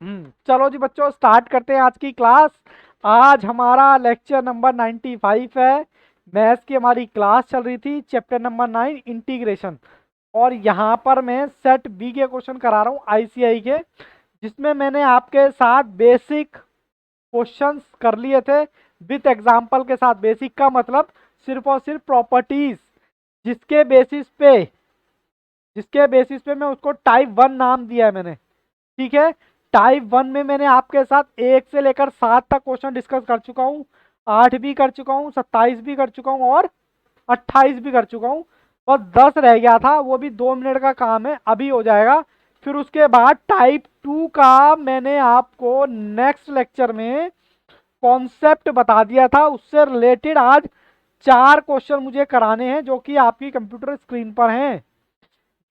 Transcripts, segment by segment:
चलो जी बच्चों, स्टार्ट करते हैं आज की क्लास। आज हमारा लेक्चर नंबर 95 है। मैथ्स की हमारी क्लास चल रही थी, चैप्टर नंबर 9 इंटीग्रेशन। और यहाँ पर मैं सेट बी के क्वेश्चन करा रहा हूँ आईसीआई के, जिसमें मैंने आपके साथ बेसिक क्वेश्चंस कर लिए थे विथ एग्जाम्पल के साथ। बेसिक का मतलब सिर्फ और सिर्फ प्रॉपर्टीज, जिसके बेसिस पे जिसके बेसिस पे मैं उसको टाइप 1 नाम दिया है मैंने। ठीक है। टाइप 1 में मैंने आपके साथ 1 से लेकर 7 तक क्वेश्चन डिस्कस कर चुका हूँ। 8 भी कर चुका हूँ, 27 भी कर चुका हूँ और 28 भी कर चुका हूँ। बस 10 रह गया था, वो भी 2 मिनट का काम है, अभी हो जाएगा। फिर उसके बाद टाइप 2 का मैंने आपको नेक्स्ट लेक्चर में कॉन्सेप्ट बता दिया था। उससे रिलेटेड आज 4 क्वेश्चन मुझे कराने हैं, जो कि आपकी कंप्यूटर स्क्रीन पर हैं।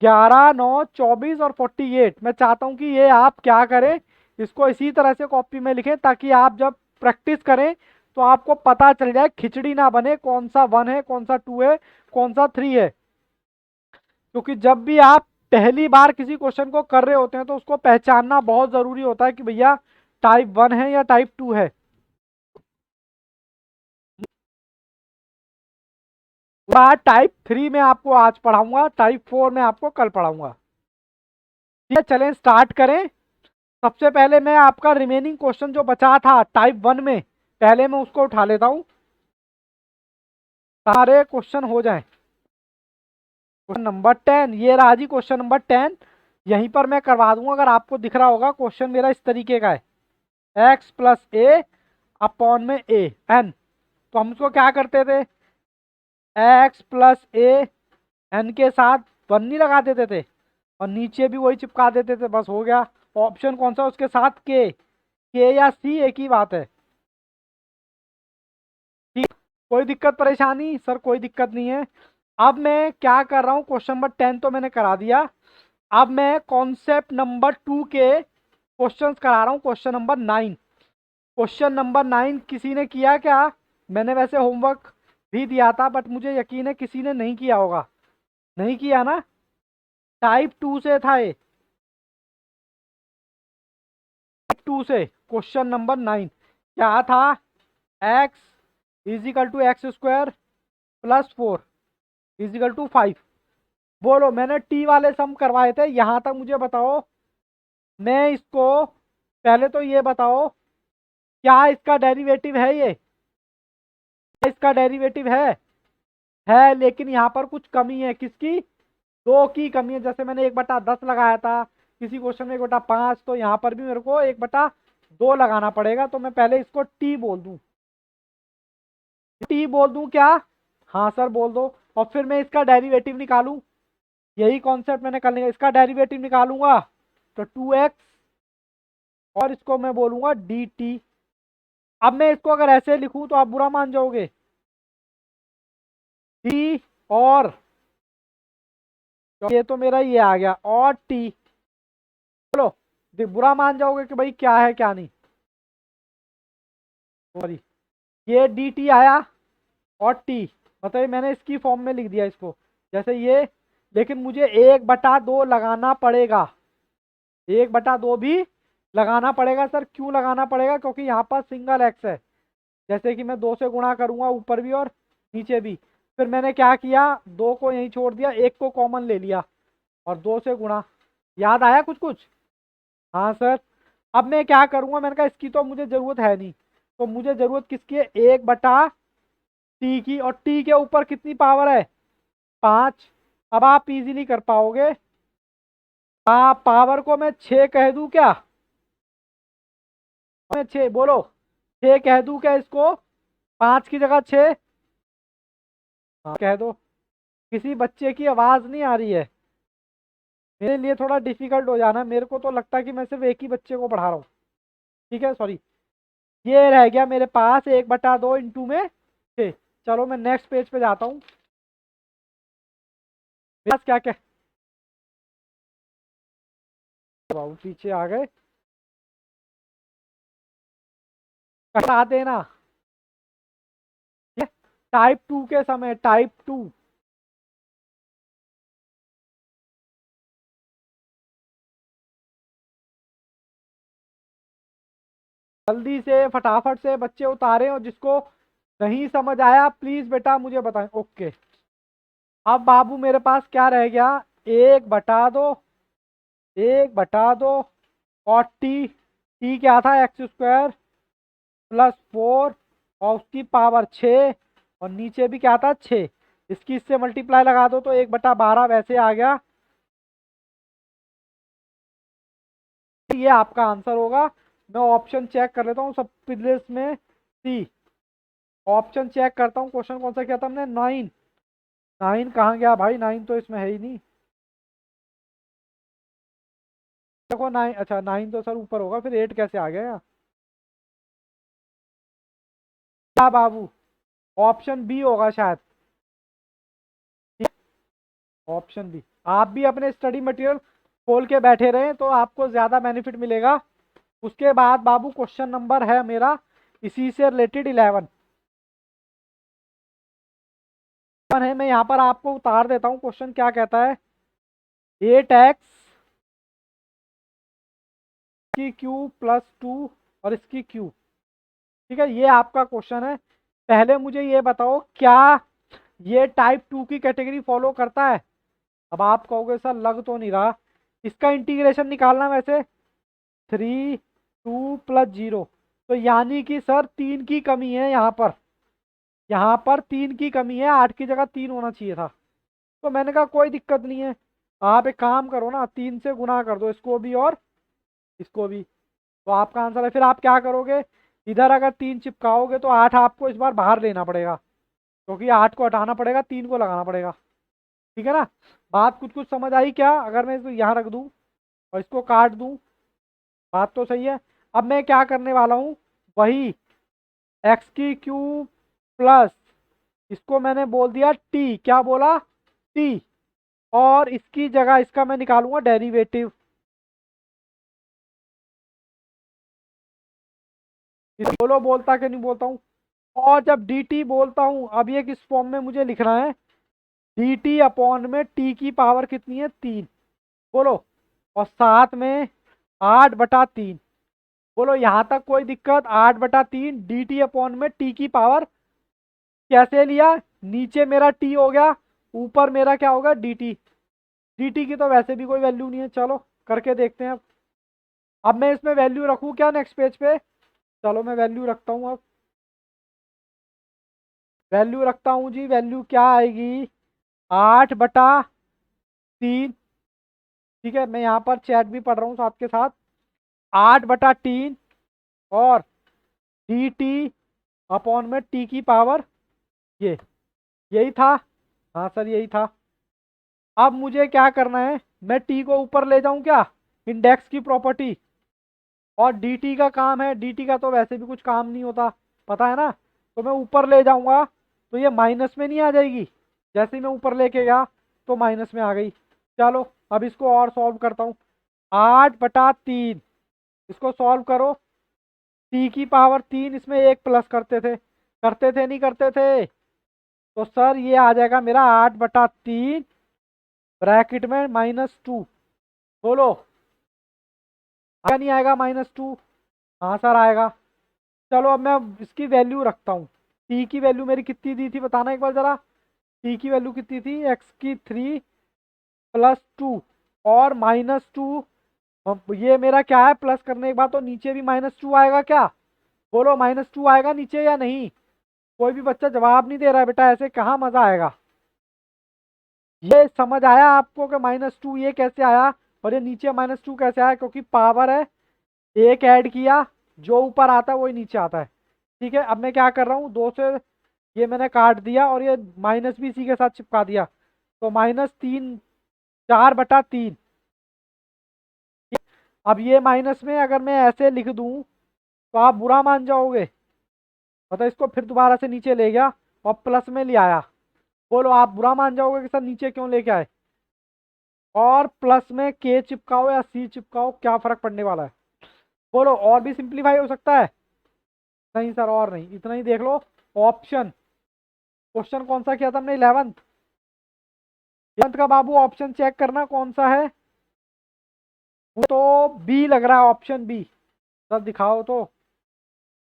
11, 9, 24 और 48। मैं चाहता हूं कि ये आप क्या करें, इसको इसी तरह से कॉपी में लिखें, ताकि आप जब प्रैक्टिस करें तो आपको पता चल जाए, खिचड़ी ना बने कौन सा 1 है, कौन सा 2 है, कौन सा 3 है। क्योंकि जब भी आप पहली बार किसी क्वेश्चन को कर रहे होते हैं तो उसको पहचानना बहुत जरूरी होता है कि भैया टाइप 1 है या टाइप 2 है। टाइप 3 में आपको आज पढ़ाऊंगा, टाइप 4 में आपको कल पढ़ाऊंगा। ठीक है, चलें स्टार्ट करें। सबसे पहले मैं आपका रिमेनिंग क्वेश्चन जो बचा था टाइप 1 में, पहले मैं उसको उठा लेता हूं, सारे क्वेश्चन हो जाएं। क्वेश्चन नंबर 10, ये रहा जी क्वेश्चन नंबर 10। यहीं पर मैं करवा दूंगा, अगर आपको दिख रहा होगा। क्वेश्चन मेरा इस तरीके का है, एक्स प्लस ए अपॉन में ए एन। तो हम इसको क्या करते थे, एक्स प्लस ए एन के साथ 1 नहीं लगा देते थे, और नीचे भी वही चिपका देते थे, बस हो गया। ऑप्शन कौन सा, उसके साथ के या सी, एक ही बात है। ठीक, कोई दिक्कत परेशानी सर? कोई दिक्कत नहीं है। अब मैं क्या कर रहा हूं, क्वेश्चन नंबर 10 तो मैंने करा दिया। अब मैं कॉन्सेप्ट नंबर 2 के क्वेश्चंस करा रहा हूं, क्वेश्चन नंबर 9। क्वेश्चन नंबर 9 किसी ने किया क्या? मैंने वैसे होमवर्क भी दिया था, बट मुझे यकीन है किसी ने नहीं किया होगा। नहीं किया ना? टाइप 2 से था ये, टाइप 2 से क्वेश्चन नंबर 9 क्या था? X is equal to X square plus 4 is equal to 5। बोलो, मैंने टी वाले सम करवाए थे, यहां तक मुझे बताओ। मैं इसको, पहले तो ये बताओ, क्या इसका डेरिवेटिव है ये? क्या इसका डेरिवेटिव है, लेकिन यहाँ पर कुछ कमी है। किसकी? 2 की कमी है। जैसे मैंने 1/10 लगाया था किसी क्वेश्चन में, 1/5, तो यहाँ पर भी मेरे को 1/2 लगाना पड़ेगा। तो मैं पहले इसको टी बोल दूं, टी बोल दूं क्या? हाँ सर बोल दो। और फिर मैं इसका डेरिवेटिव निकालूं, यही कॉन्सेप्ट मैंने कर लिया। इसका डेरिवेटिव निकालूंगा तो 2x, और इसको मैं बोलूंगा dt। अब मैं इसको अगर ऐसे लिखूं तो आप बुरा मान जाओगे, t, और ये तो मेरा ये आ गया, और t। चलो, बुरा मान जाओगे कि भाई क्या है क्या नहीं। सॉरी, ये dt आया और t, बताइए मैंने इसकी फॉर्म में लिख दिया इसको, जैसे ये। लेकिन मुझे 1/2 लगाना पड़ेगा, 1/2 भी लगाना पड़ेगा। सर क्यों लगाना पड़ेगा? क्योंकि यहाँ पर सिंगल एक्स है। जैसे कि मैं 2 से गुणा करूंगा, ऊपर भी और नीचे भी। फिर मैंने क्या किया, 2 को यहीं छोड़ दिया, 1 को कॉमन ले लिया और 2 से गुणा। याद आया कुछ कुछ? हाँ सर। अब मैं क्या करूंगा, मैंने कहा इसकी तो मुझे जरूरत है नहीं, तो मुझे जरूरत किसकी है? 1/t की। और t के ऊपर कितनी पावर है? 5। अब आप इजीली कर पाओगे। पावर को मैं 6 कह दूं क्या? मैं 6 बोलो, 6 कह दूं क्या इसको? 5 की जगह 6? हाँ कह दो। किसी बच्चे की आवाज नहीं आ रही है, मेरे लिए थोड़ा डिफिकल्ट हो जाना। मेरे को तो लगता है कि मैं सिर्फ एक ही बच्चे को पढ़ा रहा हूँ। ठीक है, सॉरी। ये रह गया मेरे पास 1/2 इंटू में 6। चलो मैं नेक्स्ट पेज पे जाता हूँ। मेरे पास क्या क्या, बाबू पीछे आ गए, कटा देना। टाइप 2 के समय, टाइप 2। जल्दी से फटाफट से बच्चे उतारें, और जिसको नहीं समझ आया प्लीज बेटा मुझे बताएं। ओके, अब बाबू मेरे पास क्या रह गया, 1/2, 1/2 और टी क्या था, x² +4 और उसकी पावर 6, और नीचे भी क्या था 6। इसकी इससे मल्टीप्लाई लगा दो तो 1/12 वैसे आ गया। ये आपका आंसर होगा। मैं ऑप्शन चेक कर लेता हूँ सब प्लेस में। सी, ऑप्शन चेक करता हूँ। क्वेश्चन कौन सा किया था हमने, 9। 9 कहाँ गया भाई, 9 तो इसमें है ही नहीं। देखो 9, अच्छा 9 तो सर ऊपर होगा, फिर 8 कैसे आ गया यहाँ? क्या बाबू, ऑप्शन बी होगा शायद। Option B. आप भी अपने स्टडी मटेरियल खोल के बैठे रहें तो आपको ज्यादा बेनिफिट मिलेगा। उसके बाद बाबू क्वेश्चन नंबर है मेरा इसी से रिलेटेड 11 है। मैं यहाँ पर आपको उतार देता हूँ। क्वेश्चन क्या कहता है, 8x की क्यू +2 और इसकी क्यू। ठीक है, ये आपका क्वेश्चन है। पहले मुझे ये बताओ, क्या ये टाइप 2 की कैटेगरी फॉलो करता है? अब आप कहोगे सर लग तो नहीं रहा। इसका इंटीग्रेशन निकालना वैसे 3 2 + 0, तो यानी कि सर 3 की कमी है यहाँ पर। यहाँ पर 3 की कमी है, 8 की जगह 3 होना चाहिए था। तो मैंने कहा कोई दिक्कत नहीं है, आप एक काम करो ना, 3 से गुना कर दो इसको भी और इसको भी, तो आपका आंसर है। फिर आप क्या करोगे, इधर अगर 3 चिपकाओगे तो 8 आपको इस बार बाहर लेना पड़ेगा, क्योंकि 8 को हटाना पड़ेगा, 3 को लगाना पड़ेगा। ठीक है ना? बात कुछ कुछ समझ आई क्या? अगर मैं इसको यहाँ रख दूँ और इसको काट दूँ, बात तो सही है। अब मैं क्या करने वाला हूँ, वही एक्स की क्यूब प्लस, इसको मैंने बोल दिया टी, क्या बोला, टी, और इसकी जगह इसका मैं निकालूंगा डेरिवेटिव। इस बोलो बोलता कि नहीं बोलता हूँ? और जब डी टी बोलता हूँ, अब ये किस फॉर्म में मुझे लिखना है, डी टी अपॉन में टी की पावर कितनी है, 3। बोलो, और साथ में 8/3। बोलो यहाँ तक कोई दिक्कत? 8/3 डी टी अपॉन में टी की पावर कैसे लिया, नीचे मेरा टी हो गया, ऊपर मेरा क्या होगा, डी टी। डी टी की तो वैसे भी कोई वैल्यू नहीं है, चलो करके देखते हैं। अब मैं इसमें वैल्यू रखूँ क्या नेक्स्ट पेज पे? चलो मैं वैल्यू रखता हूँ। अब वैल्यू रखता हूँ जी, वैल्यू क्या आएगी, 8/3। ठीक है, मैं यहाँ पर चैट भी पढ़ रहा हूँ साथ के साथ। 8/3 और डी टी अपॉन में टी की पावर, ये यही था। हाँ सर यही था। अब मुझे क्या करना है, मैं टी को ऊपर ले जाऊं क्या, इंडेक्स की प्रॉपर्टी, और dt का काम है, dt का तो वैसे भी कुछ काम नहीं होता, पता है ना, तो मैं ऊपर ले जाऊंगा तो ये माइनस में नहीं आ जाएगी? जैसे ही मैं ऊपर लेके गया तो माइनस में आ गई। चलो अब इसको और सॉल्व करता हूँ। 8/3, इसको सॉल्व करो, t की पावर 3, इसमें एक प्लस करते थे नहीं करते थे? तो सर ये आ जाएगा मेरा 8/3 ब्रैकेट में -2। बोलो आएगा नहीं आएगा -2? हाँ सर आएगा। चलो अब मैं इसकी वैल्यू रखता हूँ। टी की वैल्यू मेरी कितनी दी थी बताना एक बार ज़रा। टी की वैल्यू कितनी थी, एक्स की 3 + 2 और -2। ये मेरा क्या है, प्लस करने के बाद तो नीचे भी -2 आएगा क्या? बोलो -2 आएगा नीचे या नहीं? कोई भी बच्चा जवाब नहीं दे रहा है बेटा, ऐसे कहाँ मज़ा आएगा? ये समझ आया आपको कि -2 ये कैसे आया और ये नीचे -2 कैसे आया? क्योंकि पावर है, एक ऐड किया, जो ऊपर आता है वही नीचे आता है। ठीक है, अब मैं क्या कर रहा हूँ, 2 से ये मैंने काट दिया और ये माइनस भी इसी के साथ चिपका दिया, तो -3, 4/3। अब ये माइनस में अगर मैं ऐसे लिख दूं तो आप बुरा मान जाओगे, मतलब इसको फिर दोबारा से नीचे ले गया और प्लस में ले आया। बोलो आप बुरा मान जाओगे कि सर नीचे क्यों लेके आए? और प्लस में के चिपकाओ या सी चिपकाओ, क्या फर्क पड़ने वाला है? बोलो और भी सिंप्लीफाई हो सकता है? नहीं सर और नहीं, इतना ही देख लो। ऑप्शन, क्वेश्चन कौन सा किया था हमने, 11th। 11th का बाबू ऑप्शन चेक करना कौन सा है, वो तो बी लग रहा है, ऑप्शन बी। सर दिखाओ तो।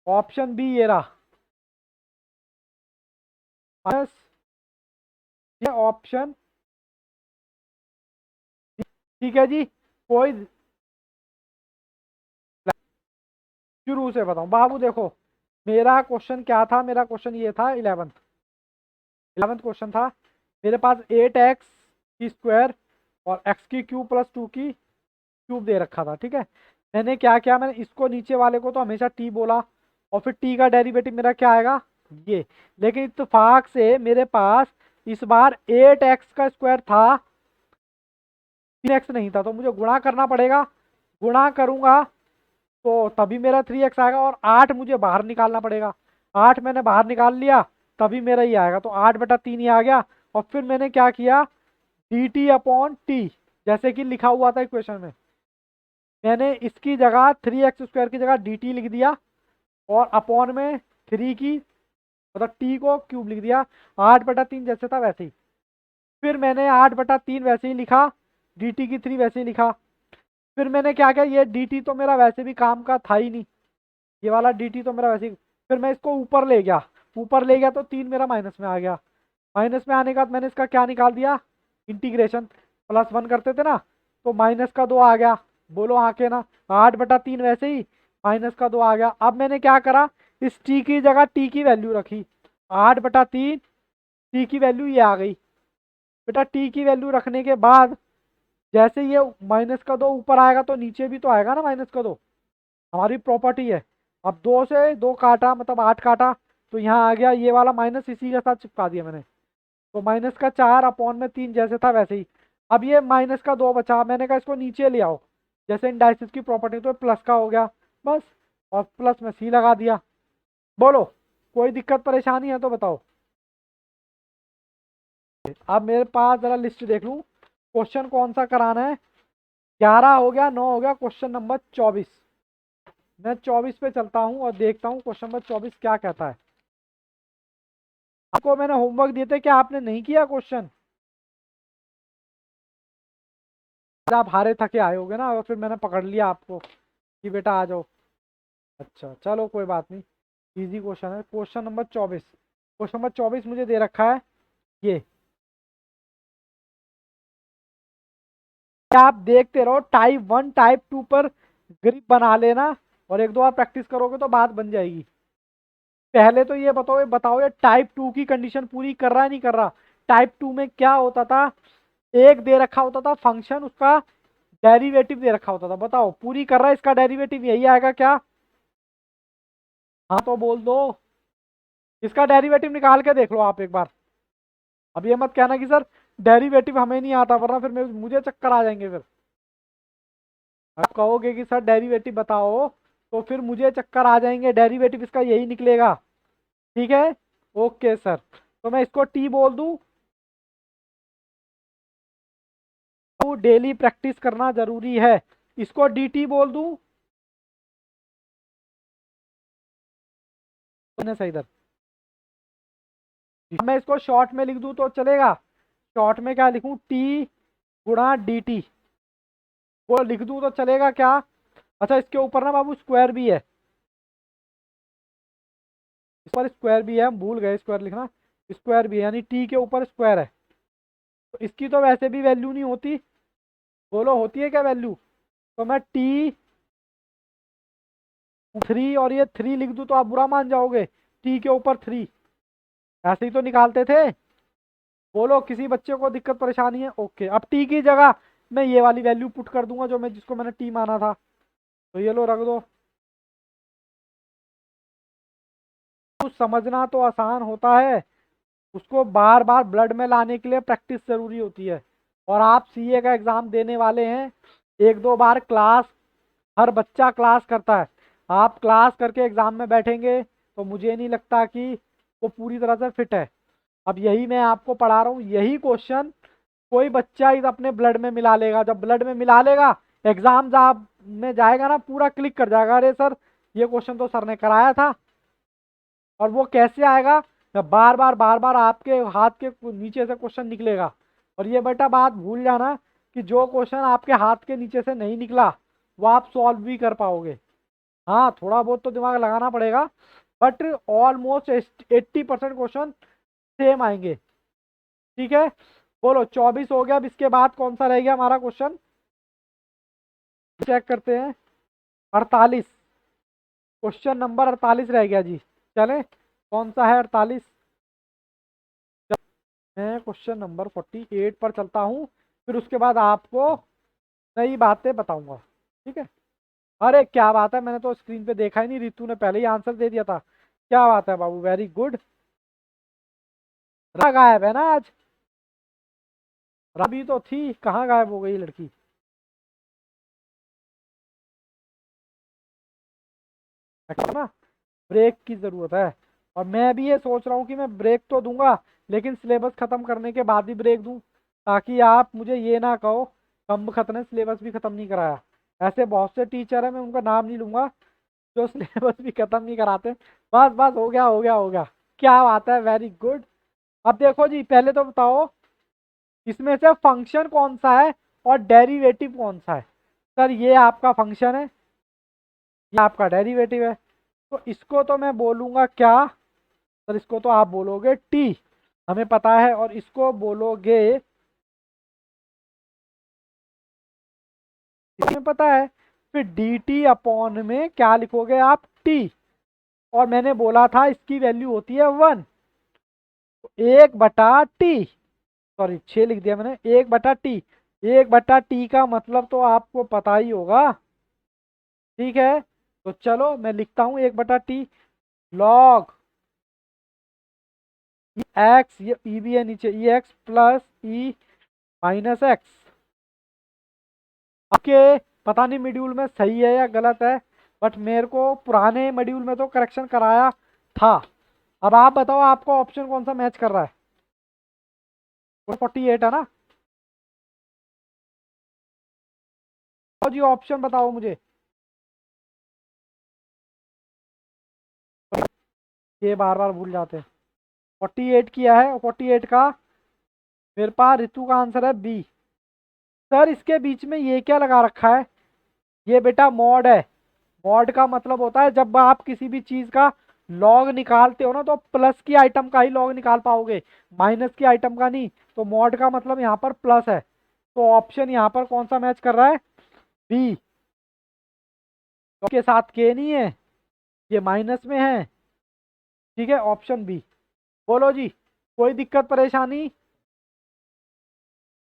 ऑप्शन बी ये रहा माइनस, ये ऑप्शन, ठीक है जी। कोई शुरू से बताऊं बाबू, देखो मेरा क्वेश्चन क्या था, मेरा क्वेश्चन ये था 11th क्वेश्चन था। मेरे पास 8x की स्क्वायर और x की क्यूब प्लस 2 की क्यूब दे रखा था, ठीक है। मैंने क्या किया, मैंने इसको नीचे वाले को तो हमेशा t बोला, और फिर t का डेरिवेटिव मेरा क्या आएगा ये। लेकिन इत्तेफाक से मेरे पास इस बार 8x का स्क्वायर था, 3x नहीं था, तो मुझे गुणा करना पड़ेगा। गुणा करूंगा तो तभी मेरा 3x आएगा, और 8 मुझे बाहर निकालना पड़ेगा। 8 मैंने बाहर निकाल लिया, तभी मेरा ये आएगा, तो 8/3 ही आ गया। और फिर मैंने क्या किया, dt/t, जैसे कि लिखा हुआ था इक्वेशन में, मैंने इसकी जगह 3x² की जगह dt लिख दिया, और अपॉन में 3 की मतलब t को क्यूब लिख दिया। 8/3 जैसे था वैसे ही। फिर मैंने 8/3 वैसे ही लिखा, dt की 3 वैसे ही लिखा। फिर मैंने क्या किया, ये dt तो मेरा वैसे भी काम का था ही नहीं, ये वाला dt तो मेरा वैसे ही। फिर मैं इसको ऊपर ले गया, ऊपर ले गया तो 3 मेरा माइनस में आ गया। माइनस में आने के बाद मैंने इसका क्या निकाल दिया, इंटीग्रेशन। +1 करते थे ना, तो -2 आ गया। बोलो हाँ के ना। 8/3 वैसे ही, -2 आ गया। अब मैंने क्या करा, इस t की जगह t की वैल्यू रखी। 8/3 t की वैल्यू ये आ गई। बेटा t की वैल्यू रखने के बाद जैसे ये -2 ऊपर आएगा तो नीचे भी तो आएगा ना -2, हमारी प्रॉपर्टी है। अब 2 से 2 काटा मतलब 8 काटा, तो यहाँ आ गया ये वाला माइनस, इसी के साथ चिपका दिया मैंने। तो -4/3 जैसे था वैसे ही। अब ये -2 बचा, मैंने कहा इसको नीचे ले आओ, जैसे इंडाइसिस की प्रॉपर्टी, तो प्लस का हो गया बस, और प्लस में सी लगा दिया। बोलो कोई दिक्कत परेशानी है तो बताओ। अब मेरे पास जरा लिस्ट देख लूँ, क्वेश्चन कौन सा कराना है। 11 हो गया, 9 हो गया, क्वेश्चन नंबर 24। मैं 24 पे चलता हूँ और देखता हूँ क्वेश्चन नंबर 24 क्या कहता है। आपको मैंने होमवर्क दिए थे, क्या आपने नहीं किया क्वेश्चन? आप हारे थके आए होगे ना, और फिर मैंने पकड़ लिया आपको कि बेटा आ जाओ। अच्छा चलो कोई बात नहीं, इजी क्वेश्चन है। क्वेश्चन नंबर 24, क्वेश्चन नंबर 24 मुझे दे रखा है ये। आप देखते रहो, टाइप 1 टाइप 2 पर ग्रिप बना लेना, और एक दो बार प्रैक्टिस करोगे तो बात बन जाएगी। पहले तो ये बताओ ये टाइप 2 की कंडीशन पूरी कर रहा है नहीं कर रहा। टाइप 2 में क्या होता था, एक दे रखा होता था फंक्शन, उसका डेरिवेटिव दे रखा होता था। बताओ पूरी कर रहा है, इसका डेरिवेटिव यही आएगा क्या? हाँ तो बोल दो, इसका डेरिवेटिव निकाल के देख लो आप एक बार। अब ये मत कहना कि सर डेरिवेटिव हमें नहीं आता, वरना फिर मुझे चक्कर आ जाएंगे। फिर आप कहोगे कि सर डेरिवेटिव बताओ, तो फिर मुझे चक्कर आ जाएंगे। डेरिवेटिव इसका यही निकलेगा, ठीक है। ओके सर, तो मैं इसको टी बोल दूं। तो डेली प्रैक्टिस करना जरूरी है, इसको dt बोल दूं सही इधर। मैं इसको शॉर्ट में लिख दूं तो चलेगा। शॉर्ट में क्या लिखूं, t गुणा dt, वो लिख दूं तो चलेगा क्या? अच्छा इसके ऊपर ना बाबू स्क्वायर भी है, इस पर स्क्वायर भी है, हम भूल गए स्क्वायर लिखना। स्क्वायर भी है, यानी t के ऊपर स्क्वायर है, तो इसकी तो वैसे भी वैल्यू नहीं होती। बोलो होती है क्या वैल्यू? तो मैं t3 और ये 3 लिख दूं तो आप बुरा मान जाओगे, t के ऊपर 3, ऐसे ही तो निकालते थे। बोलो किसी बच्चे को दिक्कत परेशानी है? ओके, अब टी की जगह मैं ये वाली वैल्यू पुट कर दूंगा, जो मैं जिसको मैंने टी माना था। तो ये लो रख दो। कुछ समझना तो आसान होता है, उसको बार बार ब्लड में लाने के लिए प्रैक्टिस जरूरी होती है। और आप सीए का एग्जाम देने वाले हैं, एक दो बार क्लास, हर बच्चा क्लास करता है। आप क्लास करके एग्जाम में बैठेंगे तो मुझे नहीं लगता कि वो पूरी तरह से फिट है। अब यही मैं आपको पढ़ा रहा हूँ, यही क्वेश्चन कोई बच्चा इस अपने ब्लड में मिला लेगा। जब ब्लड में मिला लेगा, एग्जाम जब में जाएगा ना, पूरा क्लिक कर जाएगा, अरे सर ये क्वेश्चन तो सर ने कराया था। और वो कैसे आएगा, जब बार बार आपके हाथ के नीचे से क्वेश्चन निकलेगा। और ये बेटा बात भूल जाना कि जो क्वेश्चन आपके हाथ के नीचे से नहीं निकला, वो आप सॉल्व भी कर पाओगे। हाँ थोड़ा बहुत तो दिमाग लगाना पड़ेगा, बट ऑलमोस्ट 80% क्वेश्चन सेम आएंगे। ठीक है, बोलो 24 हो गया। अब इसके बाद कौन सा रह गया हमारा क्वेश्चन, चेक करते हैं। 48, क्वेश्चन नंबर 48 रह गया जी। चले, कौन सा है 48? मैं क्वेश्चन नंबर 48 पर चलता हूँ, फिर उसके बाद आपको नई बातें बताऊंगा। ठीक है। अरे क्या बात है, मैंने तो स्क्रीन पे देखा ही नहीं, रितु ने पहले ही आंसर दे दिया था। क्या बात है बाबू, वेरी गुड। गायब है ना आज, रवि तो थी, कहाँ गायब हो गई लड़की? ना, ब्रेक की जरूरत है। और मैं भी ये सोच रहा हूँ कि मैं ब्रेक तो दूंगा, लेकिन सिलेबस खत्म करने के बाद ही ब्रेक दूं, ताकि आप मुझे ये ना कहो कम खत ने सिलेबस भी खत्म नहीं कराया। ऐसे बहुत से टीचर हैं, मैं उनका नाम नहीं लूंगा, जो सिलेबस भी खत्म नहीं कराते। बस बस, हो गया हो गया हो गया। क्या बात है, वेरी गुड। अब देखो जी, पहले तो बताओ इसमें से फंक्शन कौन सा है और डेरिवेटिव कौन सा है। सर ये आपका फंक्शन है, ये आपका डेरिवेटिव है। तो इसको तो मैं बोलूंगा क्या, सर इसको तो आप बोलोगे टी, हमें पता है। और इसको बोलोगे, इसमें पता है, फिर डी टी अपॉन में क्या लिखोगे आप, टी। और मैंने बोला था इसकी वैल्यू होती है 1, तो 1/t, सॉरी 6 लिख दिया मैंने, 1/t। 1/t का मतलब तो आपको पता ही होगा। ठीक है, तो चलो मैं लिखता हूं 1/t, लॉग एक्स, ये ई भी है नीचे, ई x plus E minus x. आपके पता नहीं मॉड्यूल में सही है या गलत है, बट मेरे को पुराने मॉड्यूल में तो करेक्शन कराया था। अब आप बताओ आपको ऑप्शन कौन सा मैच कर रहा है? 48 है ना? तो जी ऑप्शन बताओ मुझे। ये बार बार भूल जाते हैं। 48 किया है, 48 का मेरे पास ऋतु का आंसर है बी। सर इसके बीच में ये क्या लगा रखा है? ये बेटा मॉड है। मॉड का मतलब होता है जब आप किसी भी चीज का लॉग निकालते हो ना, तो प्लस की आइटम का ही लॉग निकाल पाओगे, माइनस की आइटम का नहीं। तो मॉड का मतलब यहाँ पर प्लस है। तो ऑप्शन यहाँ पर कौन सा मैच कर रहा है, बी। के साथ के नहीं है, ये माइनस में है। ठीक है, ऑप्शन बी। बोलो जी, कोई दिक्कत परेशानी?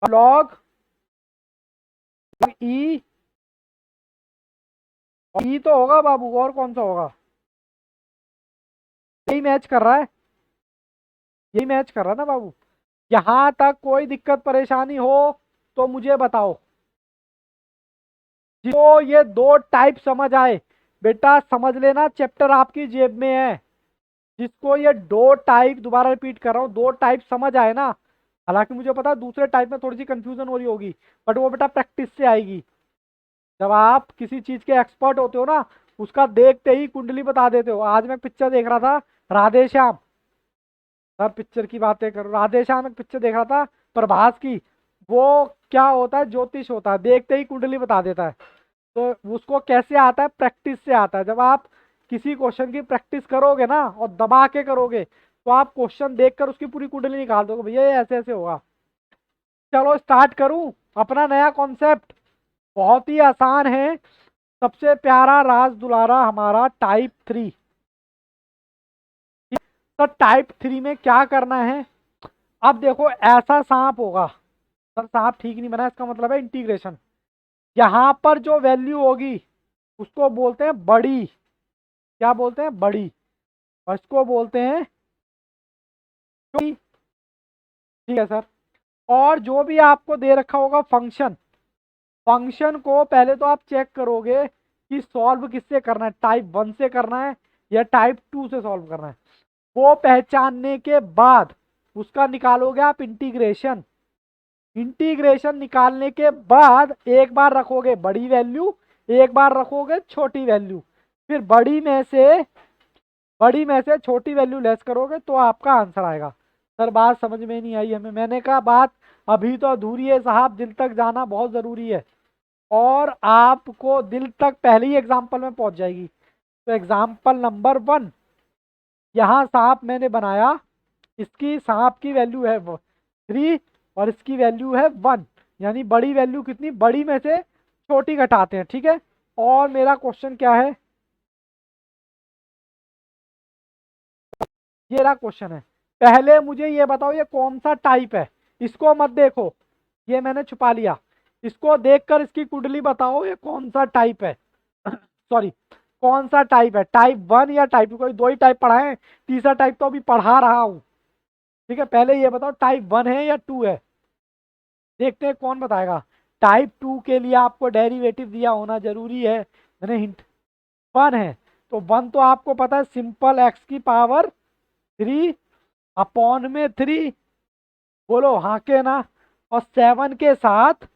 लॉग ई, ई तो होगा बाबू, और कौन सा होगा? यही मैच कर रहा है, यही मैच कर रहा है ना बाबू। यहां तक कोई दिक्कत परेशानी हो तो मुझे बताओ। जिसको ये दो टाइप समझ आए, बेटा समझ लेना चैप्टर आपकी जेब में है। जिसको ये दो टाइप, दोबारा रिपीट कर रहा हूँ, दो टाइप समझ आए ना, हालांकि मुझे पता है दूसरे टाइप में थोड़ी सी कंफ्यूजन हो रही होगी, बट वो बेटा प्रैक्टिस से आएगी। जब आप किसी चीज के एक्सपर्ट होते हो ना, उसका देखते ही कुंडली बता देते हो। आज मैं पिक्चर देख रहा था, राधे श्याम, सर पिक्चर की बातें करो, राधे श्याम एक पिक्चर देख रहा था प्रभास की। वो क्या होता है, ज्योतिष होता है, देखते ही कुंडली बता देता है। तो उसको कैसे आता है, प्रैक्टिस से आता है। जब आप किसी क्वेश्चन की प्रैक्टिस करोगे ना और दबा के करोगे, तो आप क्वेश्चन देखकर उसकी पूरी कुंडली निकाल दोगे, भैया ये ऐसे ऐसे होगा। चलो स्टार्ट करूं अपना नया कॉन्सेप्ट। बहुत ही आसान है। सबसे प्यारा राज दुलारा हमारा टाइप 3। तो टाइप 3 में क्या करना है? अब देखो ऐसा सांप होगा, सर सांप ठीक नहीं बना, इसका मतलब है इंटीग्रेशन। यहां पर जो वैल्यू होगी उसको बोलते हैं बड़ी। क्या बोलते हैं, बड़ी। और इसको बोलते हैं छोटी। ठीक है सर। और जो भी आपको दे रखा होगा फंक्शन, फंक्शन को पहले तो आप चेक करोगे कि सॉल्व किससे करना है, टाइप 1 से करना है या टाइप 2 से सॉल्व करना है। वो पहचानने के बाद उसका निकालोगे आप इंटीग्रेशन। इंटीग्रेशन निकालने के बाद एक बार रखोगे बड़ी वैल्यू, एक बार रखोगे छोटी वैल्यू, फिर बड़ी में से छोटी वैल्यू लेस करोगे तो आपका आंसर आएगा। सर बात समझ में नहीं आई हमें। मैंने कहा बात अभी तो अधूरी है साहब, दिल तक जाना बहुत जरूरी है। और आपको दिल तक पहले ही एग्जाम्पल में पहुंच जाएगी। तो एग्जाम्पल नंबर 1, यहाँ सांप मैंने बनाया, इसकी सांप की वैल्यू है 3 और इसकी वैल्यू है 1, यानी बड़ी वैल्यू कितनी, बड़ी में से छोटी घटाते हैं, ठीक है। और मेरा क्वेश्चन क्या है, ये रहा क्वेश्चन है। पहले मुझे ये बताओ ये कौन सा टाइप है, इसको मत देखो, ये मैंने छुपा लिया। इसको देखकर इसकी कुंडली बताओ ये कौन सा टाइप है। सॉरी, कौन सा टाइप है, टाइप 1 या टाइप 2, कोई दो ही टाइप पढ़ाए, तीसरा टाइप तो अभी पढ़ा रहा हूं। ठीक है, पहले ये बताओ टाइप 1 है या 2 है, देखते हैं कौन बताएगा। टाइप 2 के लिए आपको डेरिवेटिव दिया होना जरूरी है, मैंने हिंट। 1 है तो 1 तो आपको पता है, सिंपल एक्स की पावर 3 अपॉन में 3, बोलो हाँ के ना। और 7 के साथ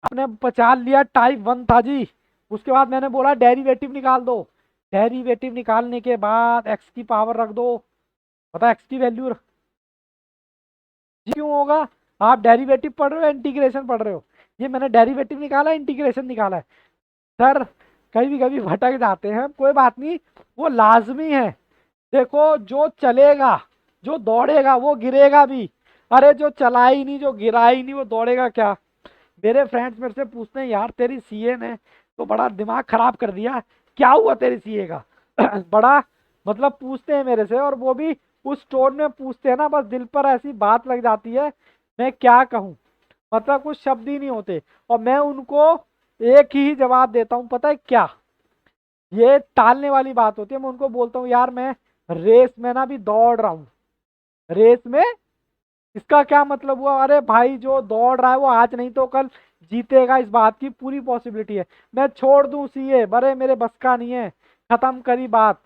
आपने बचा लिया, टाइप 1 था जी। उसके बाद मैंने बोला डेरिवेटिव निकाल दो, डेरिवेटिव निकालने के बाद एक्स की पावर रख दो, पता एक्स की वैल्यू जी क्यों होगा, आप डेरिवेटिव पढ़ रहे हो इंटीग्रेशन पढ़ रहे हो, ये मैंने डेरिवेटिव निकाला इंटीग्रेशन निकाला है। सर कभी कभी भटक जाते हैं, कोई बात नहीं, वो लाजमी है। देखो जो चलेगा, जो दौड़ेगा वो गिरेगा भी, अरे जो चला ही नहीं, जो गिरा ही नहीं, वो दौड़ेगा क्या। मेरे फ्रेंड्स मेरे से पूछते हैं यार तेरी सीए ने तो बड़ा दिमाग खराब कर दिया, क्या हुआ तेरी सीए का। बड़ा मतलब पूछते हैं मेरे से, और वो भी उस टोन में पूछते हैं ना, बस दिल पर ऐसी बात लग जाती है, मैं क्या कहूँ, मतलब कुछ शब्द ही नहीं होते। और मैं उनको एक ही जवाब देता हूँ, पता है क्या, ये टालने वाली बात होती है। मैं उनको बोलता हूँ यार मैं रेस में ना भी दौड़ रहा हूँ, रेस में, इसका क्या मतलब हुआ, अरे भाई जो दौड़ रहा है वो आज नहीं तो कल जीतेगा, इस बात की पूरी पॉसिबिलिटी है। मैं छोड़ दूं सीए, बड़े मेरे बस का नहीं है, खत्म करी बात।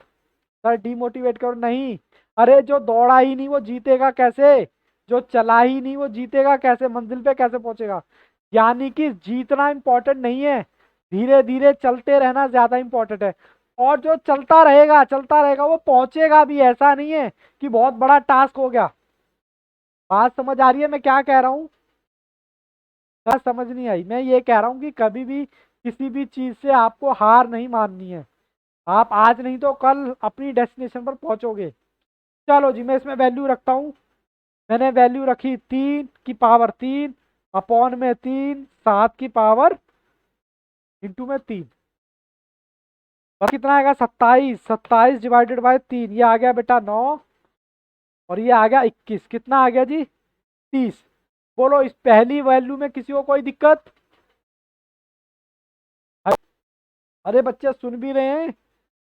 सर डिमोटिवेट करो नहीं, अरे जो दौड़ा ही नहीं वो जीतेगा कैसे, जो चला ही नहीं वो जीतेगा कैसे, मंजिल पे कैसे पहुंचेगा। यानी कि जीतना इंपॉर्टेंट नहीं है, धीरे धीरे चलते रहना ज्यादा इंपॉर्टेंट है। और जो चलता रहेगा वो पहुंचेगा भी, ऐसा नहीं है कि बहुत बड़ा टास्क हो गया। बात समझ आ रही है मैं क्या कह रहा हूँ, बात समझ नहीं आई, मैं ये कह रहा हूँ कि कभी भी किसी भी चीज से आपको हार नहीं माननी है, आप आज नहीं तो कल अपनी डेस्टिनेशन पर पहुंचोगे। चलो जी मैं इसमें वैल्यू रखता हूँ, मैंने वैल्यू रखी 3 की पावर 3 अपॉन में 3 7 की पावर इंटू में 3, और कितना आएगा 27, 27 डिवाइडेड बाय 3, ये आ गया बेटा 9, और ये आ गया 21, कितना आ गया जी 30। बोलो इस पहली वैल्यू में किसी को कोई दिक्कत, अरे बच्चे सुन भी रहे हैं,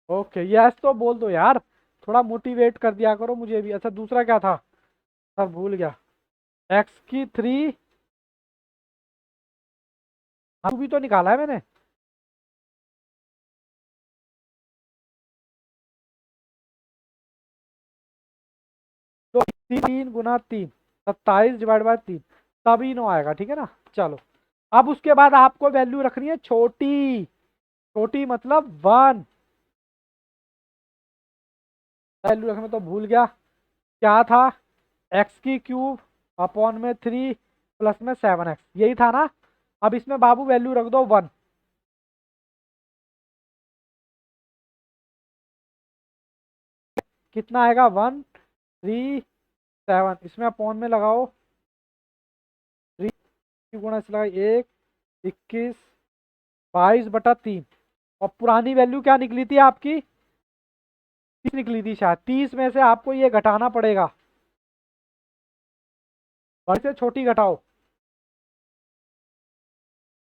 ओके यस तो बोल दो यार, थोड़ा मोटिवेट कर दिया करो मुझे भी। अच्छा दूसरा क्या था, सर भूल गया, एक्स की 3, हाँ भी तो निकाला है मैंने, तो 3 गुना 3, 27 डिवाइड बाय 3, तभी 9 आएगा, ठीक है ना। चलो अब उसके बाद आपको वैल्यू रखनी है छोटी, छोटी मतलब 1, वैल्यू रखना तो भूल गया, क्या था, x³ अपॉन में 3 प्लस में 7x, यही था ना। अब इसमें बाबू वैल्यू रख दो 1, कितना आएगा 1 3 7, इसमें अपॉन में लगाओ 3 गुणा से लगाओ 1 21 22/3, और पुरानी वैल्यू क्या निकली थी आपकी 30 निकली थी शायद, 30 में से आपको ये घटाना पड़ेगा, बड़ी से छोटी घटाओ,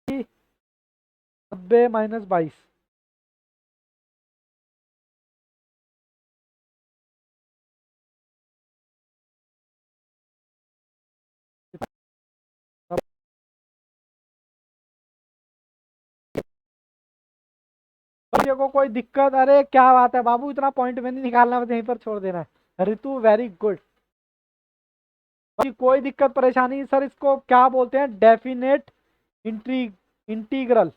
90 - 22, को कोई दिक्कत, अरे क्या बात है बाबू, इतना पॉइंट में नहीं निकालना, बस यहीं पर छोड़ देना है। ऋतु वेरी गुड, कोई दिक्कत परेशानी सर, इसको क्या बोलते हैं, डेफिनेट इंट्री इंटीग्रल,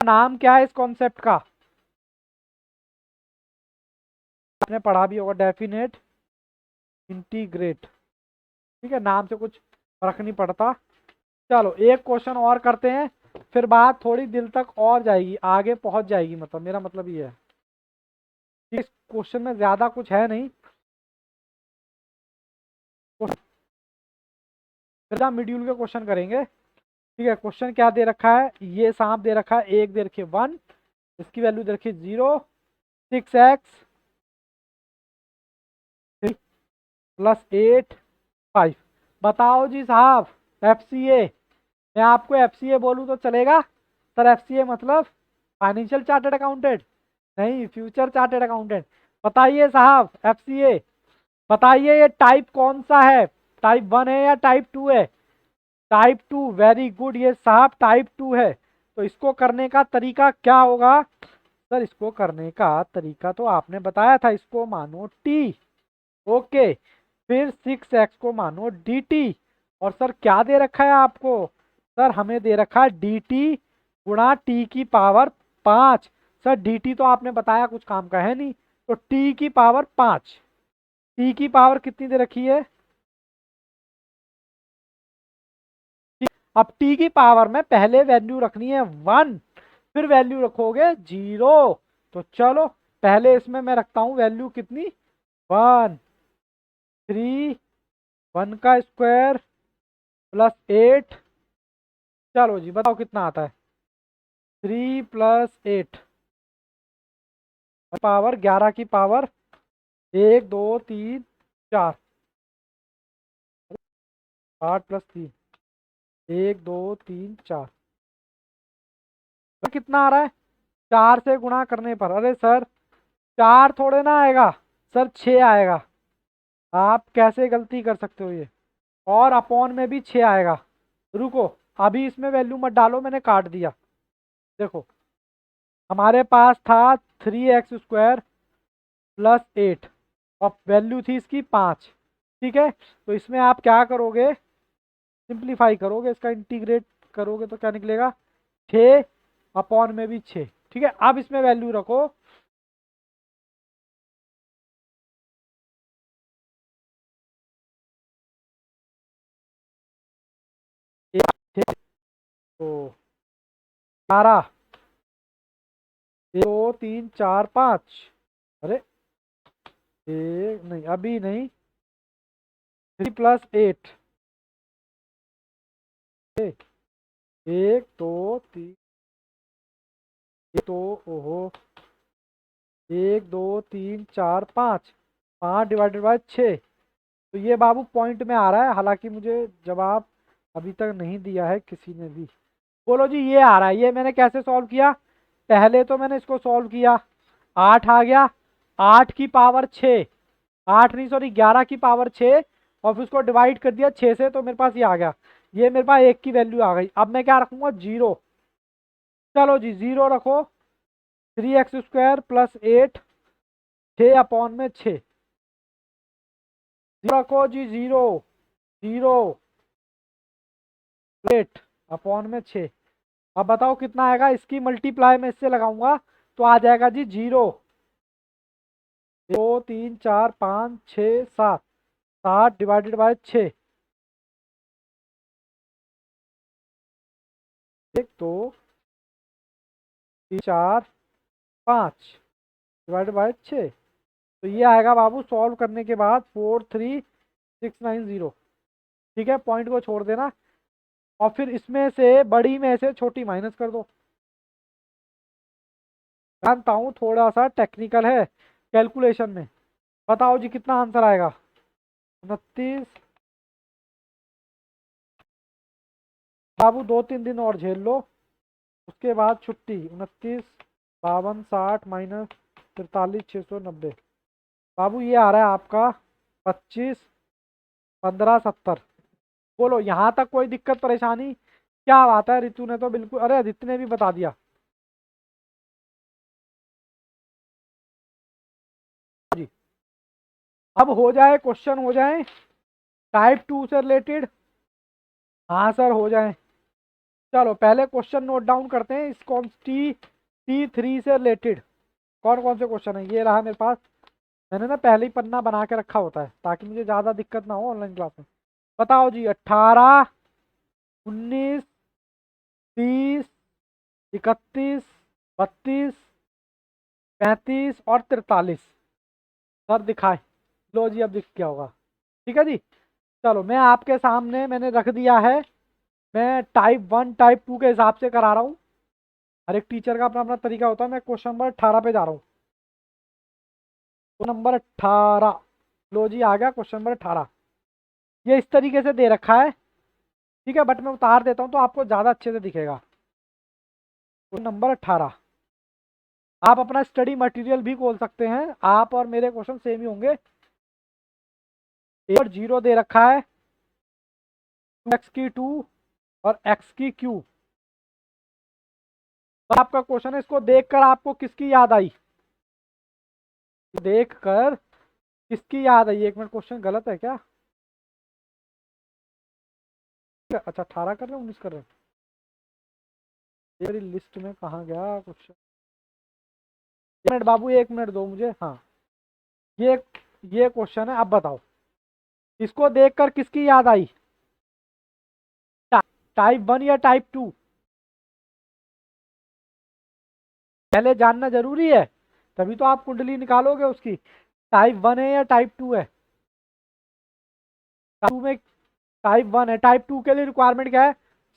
नाम क्या है इस कॉन्सेप्ट का, आपने पढ़ा भी होगा, डेफिनेट इंटीग्रेट, ठीक है, नाम से कुछ फर्क नहीं पड़ता। चलो एक क्वेश्चन और करते हैं, फिर बात थोड़ी दिल तक और जाएगी, आगे पहुंच जाएगी, मतलब मेरा मतलब ये है। इस क्वेश्चन में ज्यादा कुछ है नहीं। मिड्यूल के क्वेश्चन करेंगे। ठीक है, क्वेश्चन क्या दे रखा है, ये सांप दे रखा है, एक दे रखी है 1, इसकी वैल्यू दे रखी है 0, 6x प्लस 8 5। बताओ जी साहब, FCA, मैं आपको FCA बोलूँ तो चलेगा? सर FCA मतलब फाइनेंशियल चार्टर्ड अकाउंटेंट, नहीं फ्यूचर चार्टर्ड अकाउंटेंट। बताइए साहब FCA, बताइए ये टाइप कौन सा है, टाइप 1 है या टाइप 2 है? टाइप 2, वेरी गुड, ये साहब टाइप 2 है। तो इसको करने का तरीका क्या होगा? सर इसको करने का तरीका तो आपने बताया था, इसको मानो T, ओके, फिर 6x को मानो dt, और सर क्या दे रखा है आपको? सर हमें दे रखा है dt गुणा t की पावर 5। सर dt तो आपने बताया कुछ काम का है नहीं, तो t की पावर 5, t की पावर कितनी दे रखी है? अब t की पावर में पहले वैल्यू रखनी है 1, फिर वैल्यू रखोगे 0। तो चलो पहले इसमें मैं रखता हूं वैल्यू कितनी, 1, 3, 1 का स्क्वायर प्लस 8। चलो जी बताओ कितना आता है, 3 + 8 पावर 11 की पावर 1 2 3 4, 8 + 3, 1 2 3 4, कितना आ रहा है? 4 से गुणा करने पर, अरे सर 4 थोड़े ना आएगा, सर 6 आएगा। आप कैसे गलती कर सकते हो ये, और अपॉन में भी 6 आएगा। रुको, अभी इसमें वैल्यू मत डालो, मैंने काट दिया। देखो हमारे पास था 3x² प्लस 8, और वैल्यू थी इसकी 5। ठीक है, तो इसमें आप क्या करोगे, सिंप्लीफाई करोगे, इसका इंटीग्रेट करोगे तो क्या निकलेगा, 6 अपॉन में भी 6। ठीक है, अब इसमें वैल्यू रखो, तो 12, 2 3 4 5, अरे एक नहीं, अभी नहीं, 3 + 8, 1 2 3, तो ओहो, 1 2 3 4 5, 5/6। तो ये बाबू पॉइंट में आ रहा है, हालांकि मुझे जवाब अभी तक नहीं दिया है किसी ने भी। बोलो जी, ये आ रहा है, ये मैंने कैसे सॉल्व किया? पहले तो मैंने इसको सॉल्व किया, 8 आ गया, 8 की पावर 6, 8 नहीं सॉरी 11 की पावर 6, और फिर उसको डिवाइड कर दिया 6 से, तो मेरे पास ये आ गया, ये मेरे पास 1 की वैल्यू आ गई। अब मैं क्या रखूंगा, 0। चलो जी 0 रखो, 3x² प्लस 8, 6 अपॉन में 6, रखो जी 0, 0 8 अपॉन में 6। अब बताओ कितना आएगा, इसकी मल्टीप्लाई में इससे लगाऊंगा तो आ जाएगा जी 0, 2 3 4 5 6 7, 7/6, 1 2 3 4 5 /6। तो ये आएगा बाबू सॉल्व करने के बाद 43690। ठीक है, पॉइंट को छोड़ देना, और फिर इसमें से बड़ी में से छोटी माइनस कर दो। जानता हूँ थोड़ा सा टेक्निकल है कैलकुलेशन में, बताओ जी कितना आंसर आएगा, 29। बाबू 2-3 दिन और झेल लो, उसके बाद छुट्टी। 29 52 60 माइनस 43 690, बाबू ये आ रहा है आपका 25 15 70। बोलो यहाँ तक कोई दिक्कत परेशानी? क्या बात है, रितु ने तो बिल्कुल, अरे आदित्य ने भी बता दिया जी। अब हो जाए क्वेश्चन, हो जाए टाइप 2 से रिलेटेड, हाँ सर हो जाए। चलो पहले क्वेश्चन नोट डाउन करते हैं, इस कौन T3 से रिलेटेड कौन कौन से क्वेश्चन है, ये रहा मेरे पास। मैंने ना पहले ही पन्ना बना के रखा होता है ताकि मुझे ज़्यादा दिक्कत ना हो ऑनलाइन क्लास में। बताओ जी, 18 19 30 31, 32, 35 और 43। सर दिखाए। लो जी, अब दिख गया होगा। ठीक है जी। चलो, मैं आपके सामने मैंने रख दिया है। मैं टाइप 1 टाइप 2 के हिसाब से करा रहा हूँ। हर एक टीचर का अपना अपना तरीका होता है। मैं क्वेश्चन नंबर 18 पे जा रहा हूँ। तो नंबर 18। लो जी, आ गया क्वेश्चन नंबर 18। ये इस तरीके से दे रखा है। ठीक है, बट मैं उतार देता हूँ तो आपको ज़्यादा अच्छे से दिखेगा। Question number 18। आप अपना स्टडी मटेरियल भी खोल सकते हैं। आप और मेरे क्वेश्चन सेम ही होंगे। और 0 दे रखा है, 2x की 2 और x की q। तो आपका क्वेश्चन है, इसको देखकर आपको किसकी याद आई? देखकर किसकी याद आई? एक मिनट, क्वेश्चन गलत है क्या? अच्छा, 18 कर रहे हैं, 19 कर रहे हैं? मेरी लिस्ट में कहाँ गया क्वेश्चन? एक मिनट बाबू, 1 मिनट दो मुझे। हाँ, ये ये क्वेश्चन है। अब बताओ, इसको देखकर किसकी याद आई? टाइप 1 या टाइप 2? पहले जानना जरूरी है, तभी तो आप कुंडली निकालोगे उसकी। टाइप 1 है या टाइप 2 है? टू में टाइप 1 है। टाइप 2 के लिए रिक्वायरमेंट क्या है?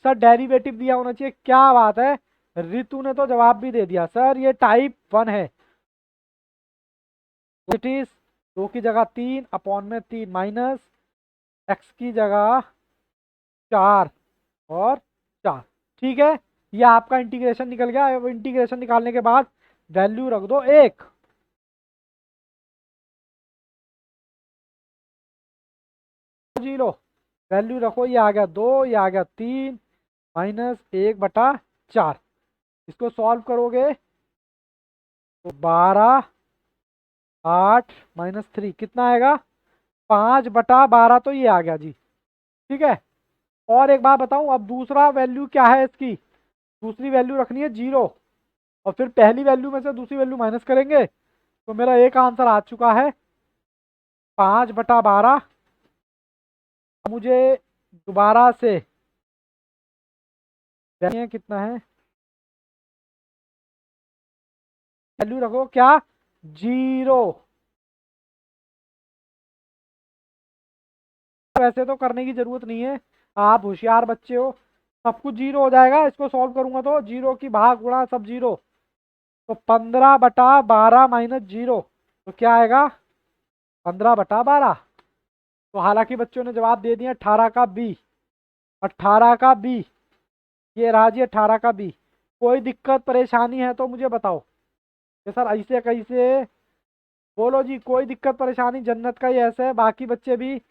सर डेरिवेटिव दिया होना चाहिए। क्या बात है, रितु ने तो जवाब भी दे दिया। सर ये टाइप 1 है। इट इज 2 की जगह 3 अपॉन में 3 माइनस एक्स की जगह 4 और 4। ठीक है, ये आपका इंटीग्रेशन निकल गया। अब इंटीग्रेशन निकालने के बाद वैल्यू रख दो 1। जी लो, वैल्यू रखो। ये आ गया 2, ये आ गया 3 माइनस 1/4। इसको सॉल्व करोगे तो 12, 8 माइनस 3 कितना आएगा? 5/12। तो ये आ गया जी। ठीक है, और एक बात बताऊं, अब दूसरा वैल्यू क्या है इसकी? दूसरी वैल्यू रखनी है 0, और फिर पहली वैल्यू में से दूसरी वैल्यू माइनस करेंगे। तो मेरा एक आंसर आ चुका है, 5/12। मुझे दोबारा से कितना है, वैल्यू रखो क्या? 0। वैसे तो करने की जरूरत नहीं है, आप होशियार बच्चे हो। सब कुछ 0 हो जाएगा। इसको सॉल्व करूंगा तो 0 की भाग गुणा सब 0। तो 15/12 माइनस 0, तो क्या आएगा? 15/12। तो हालांकि बच्चों ने जवाब दे दिया 18 का बी। 18 का बी, ये रहा जी 18 का बी। कोई दिक्कत परेशानी है तो मुझे बताओ। ये सर ऐसे कैसे? बोलो जी, कोई दिक्कत परेशानी? जन्नत का ही ऐसा है, बाकी बच्चे भी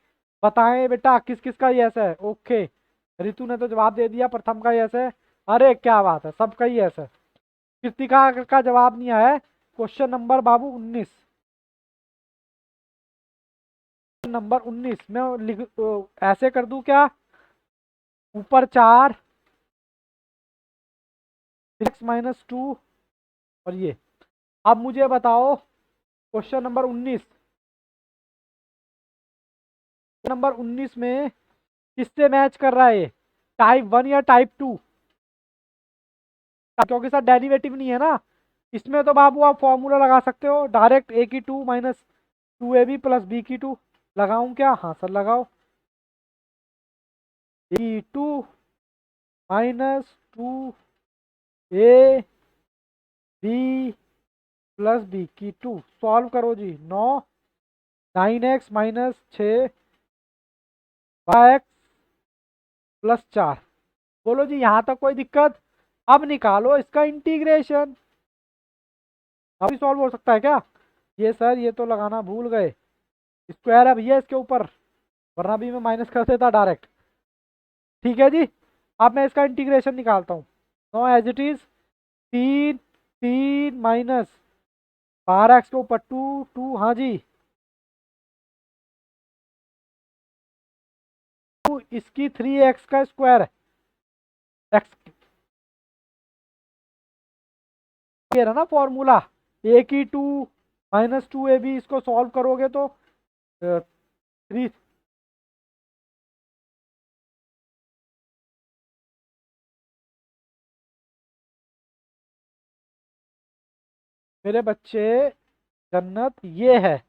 बताएं बेटा किस किस का ही ऐसा है। ओके, रितु ने तो जवाब दे दिया प्रथम का ही ऐसा है। अरे क्या बात है, सबका ही ऐसा है। कृतिका का जवाब नहीं आया है। क्वेश्चन नंबर बाबू 19। नंबर 19 में ऐसे कर दूं क्या? ऊपर 4, 6 - 2, और ये। अब मुझे बताओ, क्वेश्चन नंबर 19। नंबर 19 में किससे मैच कर रहा है ये? टाइप 1 या टाइप 2? क्योंकि सर डेरिवेटिव नहीं है ना। इसमें तो बाबू आप फॉर्मूला लगा सकते हो डायरेक्ट। ए की 2 माइनस 2ab प्लस बी की 2। लगाऊं क्या? हाँ सर लगाओ। ए 2 माइनस 2ab प्लस बी की 2। सॉल्व करो जी। 9x minus 6x plus 4। बोलो जी, यहाँ तक कोई दिक्कत? अब निकालो इसका इंटीग्रेशन। अभी सॉल्व हो सकता है क्या? ये सर ये तो लगाना भूल गए। स्क्वायर है भैया इसके ऊपर, वरना भी मैं माइनस कर देता डायरेक्ट। ठीक है जी, अब मैं इसका इंटीग्रेशन निकालता हूँ। 9 as it is, 3 3 minus 12x के ऊपर 2 2। हाँ जी, इसकी 3x का स्क्वायर एक्स। ये रहा ना फॉर्मूला, ए की 2 माइनस 2ab। इसको सॉल्व करोगे तो 3 मेरे बच्चे, जन्नत ये है।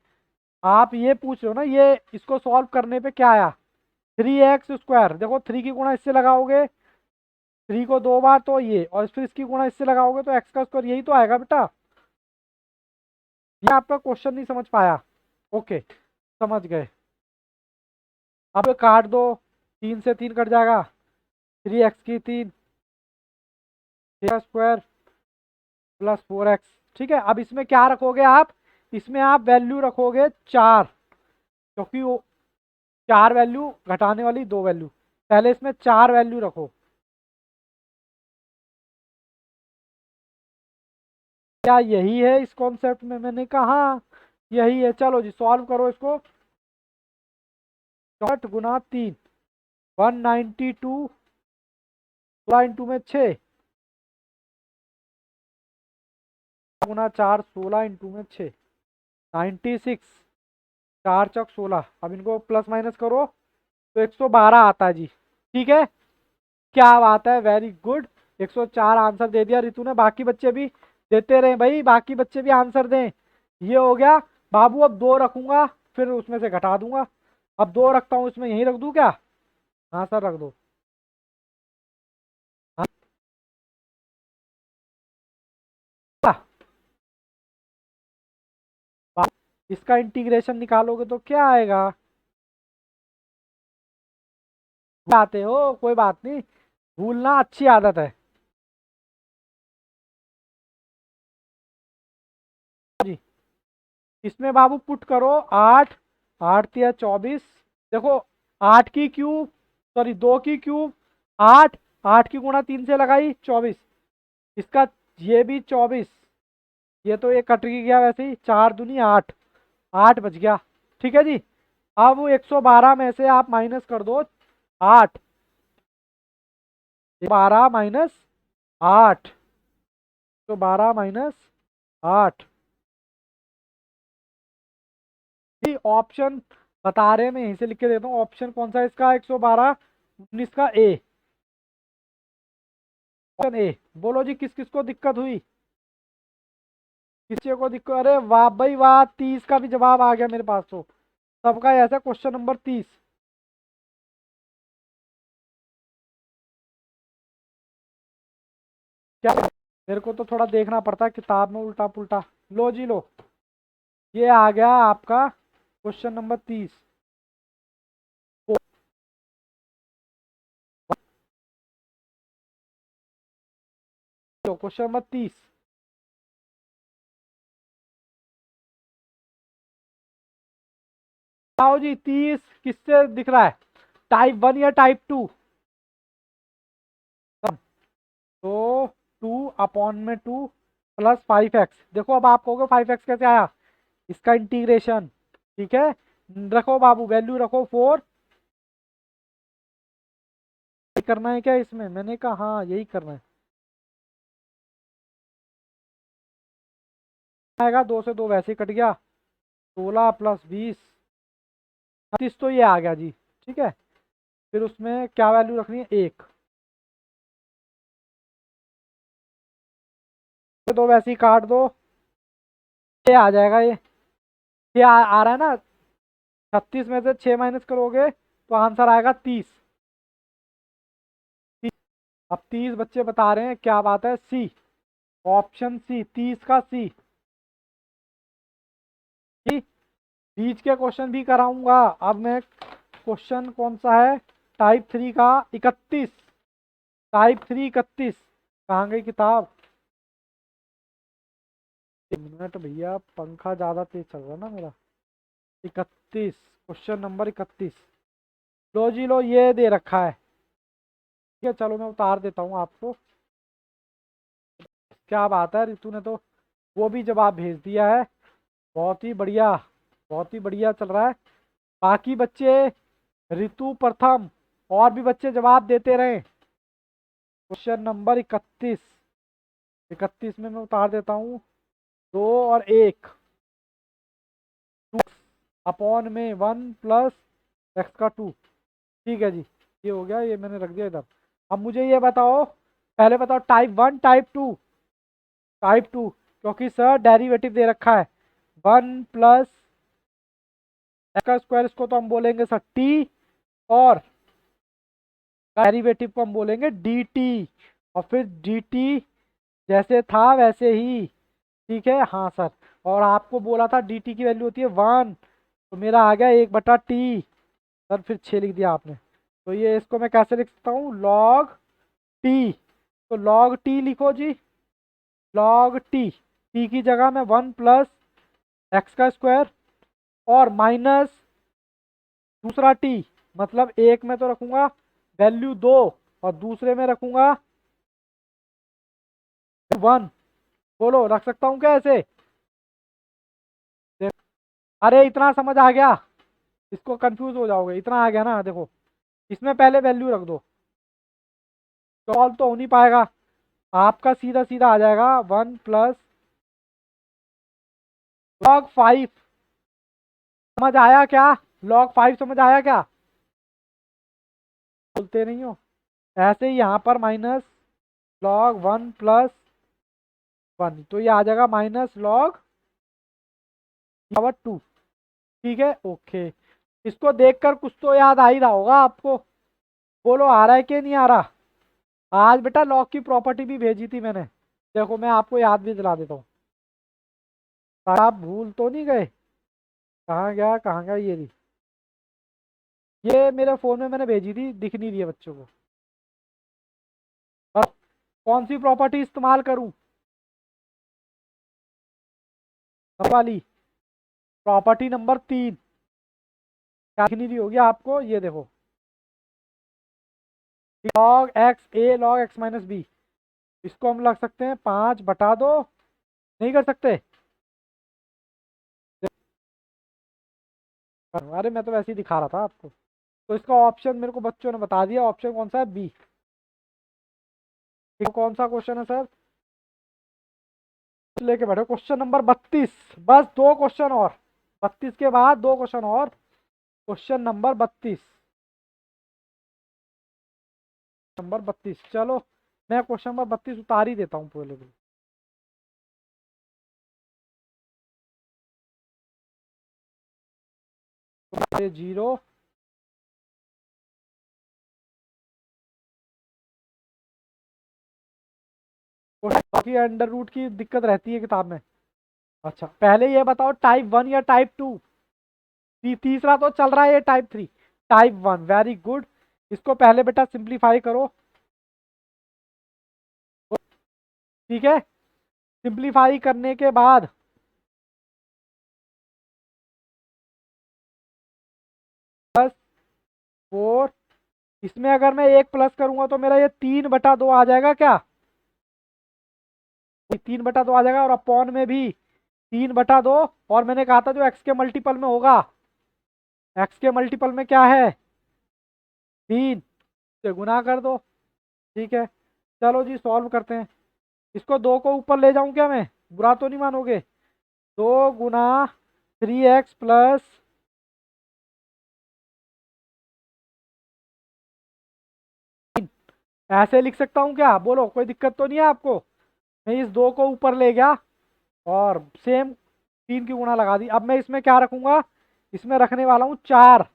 आप ये पूछ रहे हो ना, ये इसको सॉल्व करने पे क्या आया, 3x स्क्वायर। देखो 3 की गुणा इससे लगाओगे, 3 को 2 बार तो ये, और फिर इसकी गुणा इससे लगाओगे तो x का स्क्वायर, यही तो आएगा बेटा। ये आपका क्वेश्चन नहीं समझ पाया? ओके, समझ गए। अब काट दो, 3 से 3 कट जाएगा, 3x की 3 का स्क्वायर प्लस 4x। ठीक है, अब इसमें क्या रखोगे आप, इसमें आप वैल्यू रखोगे 4, क्योंकि वो 4 वैल्यू घटाने वाली 2 वैल्यू, पहले इसमें 4 वैल्यू रखो। क्या यही है इस कॉन्सेप्ट में? मैंने कहा यही है। चलो जी सॉल्व करो इसको। 64 गुना 3, 192, 16 इंटू में 6 गुना 4, 16 इंटू में 6, 96, 4 चौक 16। अब इनको प्लस माइनस करो तो 112 आता है जी। ठीक है, क्या बात है, वेरी गुड। 104 आंसर दे दिया रितु ने। बाकी बच्चे भी देते रहे भाई, बाकी बच्चे भी आंसर दें। ये हो गया बाबू। अब 2 रखूंगा, फिर उसमें से घटा दूंगा। अब 2 रखता हूँ, इसमें यही रख दूं क्या? हाँ सर, रख दो। हाँ, इसका इंटीग्रेशन निकालोगे तो क्या आएगा? आते हो, कोई बात नहीं, भूलना अच्छी आदत है जी। इसमें बाबू पुट करो 8, 8 या 24। देखो 8 की क्यूब, सॉरी 2 की क्यूब 8, 8 की गुणा 3 से लगाई 24, इसका ये भी 24, ये तो ये कट ही गया वैसे ही, 4 दूनी 8, 8 बच गया। ठीक है जी। अब 112 में से आप माइनस कर दो 8, 12 माइनस 8, तो 12 माइनस 8। ऑप्शन बता रहे हैं, मैं यहीं से लिख के देता हूँ। ऑप्शन कौन सा है इसका? 112 19 का ए, ऑप्शन ए। बोलो जी किस किस को दिक्कत हुई, किसी को दिक्कत? अरे वाह भाई वाह, 30 का भी जवाब आ गया मेरे पास तो। सबका ऐसा क्वेश्चन नंबर 30। क्या, मेरे को तो थोड़ा देखना पड़ता है किताब में उल्टा पुल्टा। लो जी लो, ये आ गया आपका क्वेश्चन नंबर 30। क्वेश्चन नंबर 30, आओ जी। 30 किससे दिख रहा है, टाइप 1 या टाइप 2? तो 2 अपॉन में 2 प्लस 5x। देखो अब आप कहोगे 5x कैसे आया, इसका इंटीग्रेशन। ठीक है, रखो बाबू, वैल्यू रखो 4। करना है क्या इसमें? मैंने कहा हाँ यही करना है। आएगा 2 से 2 वैसे ही कट गया, 16 प्लस 20, 36 तो ये आ गया जी। ठीक है, फिर उसमें क्या वैल्यू रखनी है, 1। तो 2 वैसे ही काट दो, ये आ जाएगा। ये आ रहा है ना, 36 में से 6 माइनस करोगे तो आंसर आएगा 30। अब 30 बच्चे बता रहे हैं, क्या बात है, सी, ऑप्शन सी, 30 का सी। बीच के क्वेश्चन भी कराऊंगा। अब मैं क्वेश्चन कौन सा है, टाइप 3 का 31, टाइप 3 31। कहाँ गई किताब? एक मिनट भैया, पंखा ज्यादा तेज चल रहा है ना मेरा। 31, क्वेश्चन नंबर 31। लो जी लो, ये दे रखा है। ठीक है, चलो मैं उतार देता हूँ आपको। क्या बात है, रितु ने तो वो भी जवाब भेज दिया है। बहुत ही बढ़िया, बहुत ही बढ़िया चल रहा है। बाकी बच्चे, ऋतु प्रथम, और भी बच्चे जवाब देते रहे। क्वेश्चन नंबर 31, 31 में मैं उतार देता हूँ 2 और 1, 2 अपॉन में 1 प्लस एक्स का 2। ठीक है जी, ये हो गया, ये मैंने रख दिया इधर। अब मुझे ये बताओ, पहले बताओ टाइप 1 टाइप 2, टाइप 2, क्योंकि सर डेरिवेटिव दे रखा है 1 + x² इसको तो हम बोलेंगे सर t, और डेरिवेटिव को हम बोलेंगे dt, और फिर dt जैसे था वैसे ही। ठीक है, हाँ सर। और आपको बोला था dt की वैल्यू होती है 1, तो मेरा आ गया 1/t। सर फिर 6 लिख दिया आपने, तो ये इसको मैं कैसे लिख सकता हूँ, log t। तो log t लिखो जी, log t की जगह में 1 + x², और माइनस दूसरा t, मतलब एक में तो रखूंगा वैल्यू 2 और दूसरे में रखूंगा 1। बोलो रख सकता हूँ क्या ऐसे? अरे इतना समझ आ गया, इसको कंफ्यूज हो जाओगे, इतना आ गया ना। देखो इसमें पहले वैल्यू रख दो, सॉल्व तो हो नहीं पाएगा, आपका सीधा सीधा आ जाएगा 1 + log 5। समझ आया क्या? log 5 समझ आया क्या? बोलते नहीं हो। ऐसे ही यहाँ पर माइनस log 1 + 1, तो ये आ जाएगा -log/2। ठीक है, ओके। इसको देखकर कुछ तो याद आ ही रहा होगा आपको। बोलो आ रहा है कि नहीं आ रहा? आज बेटा लॉग की प्रॉपर्टी भी भेजी थी मैंने, देखो मैं आपको याद भी दिला देता हूँ। आप भूल तो नहीं गए? कहाँ गया कहाँ गया, ये रही, ये मेरे फोन में मैंने भेजी थी, दिख नहीं रही है बच्चों को। और कौन सी प्रॉपर्टी इस्तेमाल करूं? वाली प्रॉपर्टी नंबर 3, क्या दिख नहीं रही होगी आपको, ये देखो, log x a log x-b। इसको हम लग सकते हैं 5/2, नहीं कर सकते? अरे मैं तो वैसे ही दिखा रहा था आपको। तो इसका ऑप्शन मेरे को बच्चों ने बता दिया, ऑप्शन कौन सा है, बी। कौन सा क्वेश्चन है सर? लेके बैठो क्वेश्चन नंबर 32, बस 2 क्वेश्चन और, 32 के बाद 2 क्वेश्चन और। क्वेश्चन नंबर 32, चलो मैं क्वेश्चन नंबर 32 उतार ही देता हूँ पहले भी। 0 बाकी अंडर रूट की दिक्कत रहती है किताब में। अच्छा पहले ये बताओ टाइप 1 या टाइप 2? तीसरा तो चल रहा है ये टाइप 3। Type 1, very good. इसको पहले बेटा सिंप्लीफाई करो। ठीक है, सिंप्लीफाई करने के बाद +4, इसमें अगर मैं 1 प्लस करूंगा तो मेरा ये 3/2 आ जाएगा क्या? 3/2 आ जाएगा, और अपॉन में भी 3/2। और मैंने कहा था जो एक्स के मल्टीपल में होगा, एक्स के मल्टीपल में क्या है, 3 से गुना कर दो। ठीक है, चलो जी सॉल्व करते हैं। इसको 2 को ऊपर ले जाऊं क्या मैं? बुरा तो नहीं मानोगे? 2 × 3x + ऐसे लिख सकता हूँ क्या? बोलो कोई दिक्कत तो नहीं है आपको? मैं इस 2 को ऊपर ले गया और सेम 3 की गुणा लगा दी। अब मैं इसमें क्या रखूंगा, इसमें रखने वाला हूँ 4।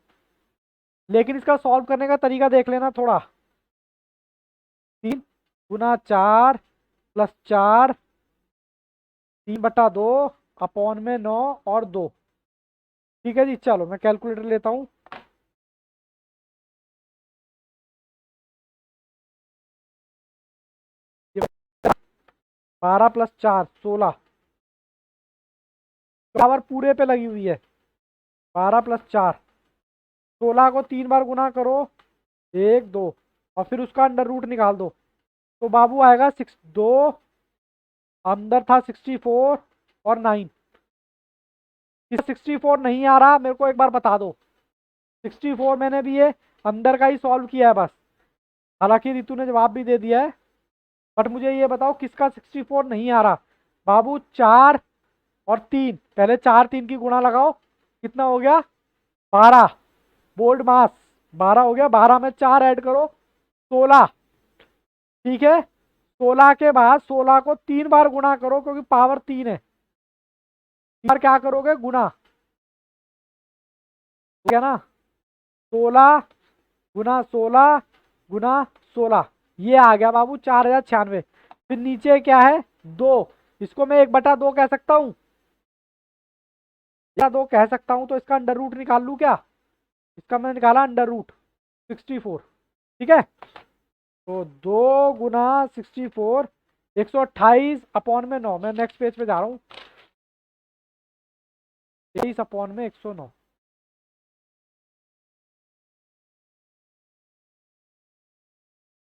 लेकिन इसका सॉल्व करने का तरीका देख लेना थोड़ा। 3 × 4 + 4, 3/2, अपॉन में 9 और 2। ठीक है जी, चलो मैं कैलकुलेटर लेता हूँ। ये 12 + 4 16, पावर पूरे पे लगी हुई है। 12 + 4 16 को 3 बार गुना करो, 1 2, और फिर उसका अंडर रूट निकाल दो, तो बाबू आएगा 2, अंदर था 64 और 9। इस 64 नहीं आ रहा मेरे को, एक बार बता दो। 64 मैंने भी ये अंदर का ही सॉल्व किया है बस, हालांकि रितु ने जवाब भी दे दिया है, बट मुझे ये बताओ किसका 64 नहीं आ रहा। बाबू 4 और 3, पहले 4 3 की गुणा लगाओ, कितना हो गया, 12। बोल्ड मास 12 हो गया, 12 में 4 ऐड करो, 16। ठीक है, 16 के बाद 16 को 3 बार गुणा करो क्योंकि पावर 3 है। 3 बार क्या करोगे? गुणा, ठीक है ना? 16 गुना 16 गुना 16, ये आ गया बाबू 4096। फिर नीचे क्या है? 2, इसको मैं 1/2 कह सकता हूँ या 2 कह सकता हूँ, तो इसका अंडर रूट निकाल लूँ क्या? इसका मैंने निकाला अंडर रूट 64, ठीक है। तो 2 गुना 64 128 अपॉन में 9। मैं नेक्स्ट पेज पे जा रहा हूँ। 23 अपॉन में 109।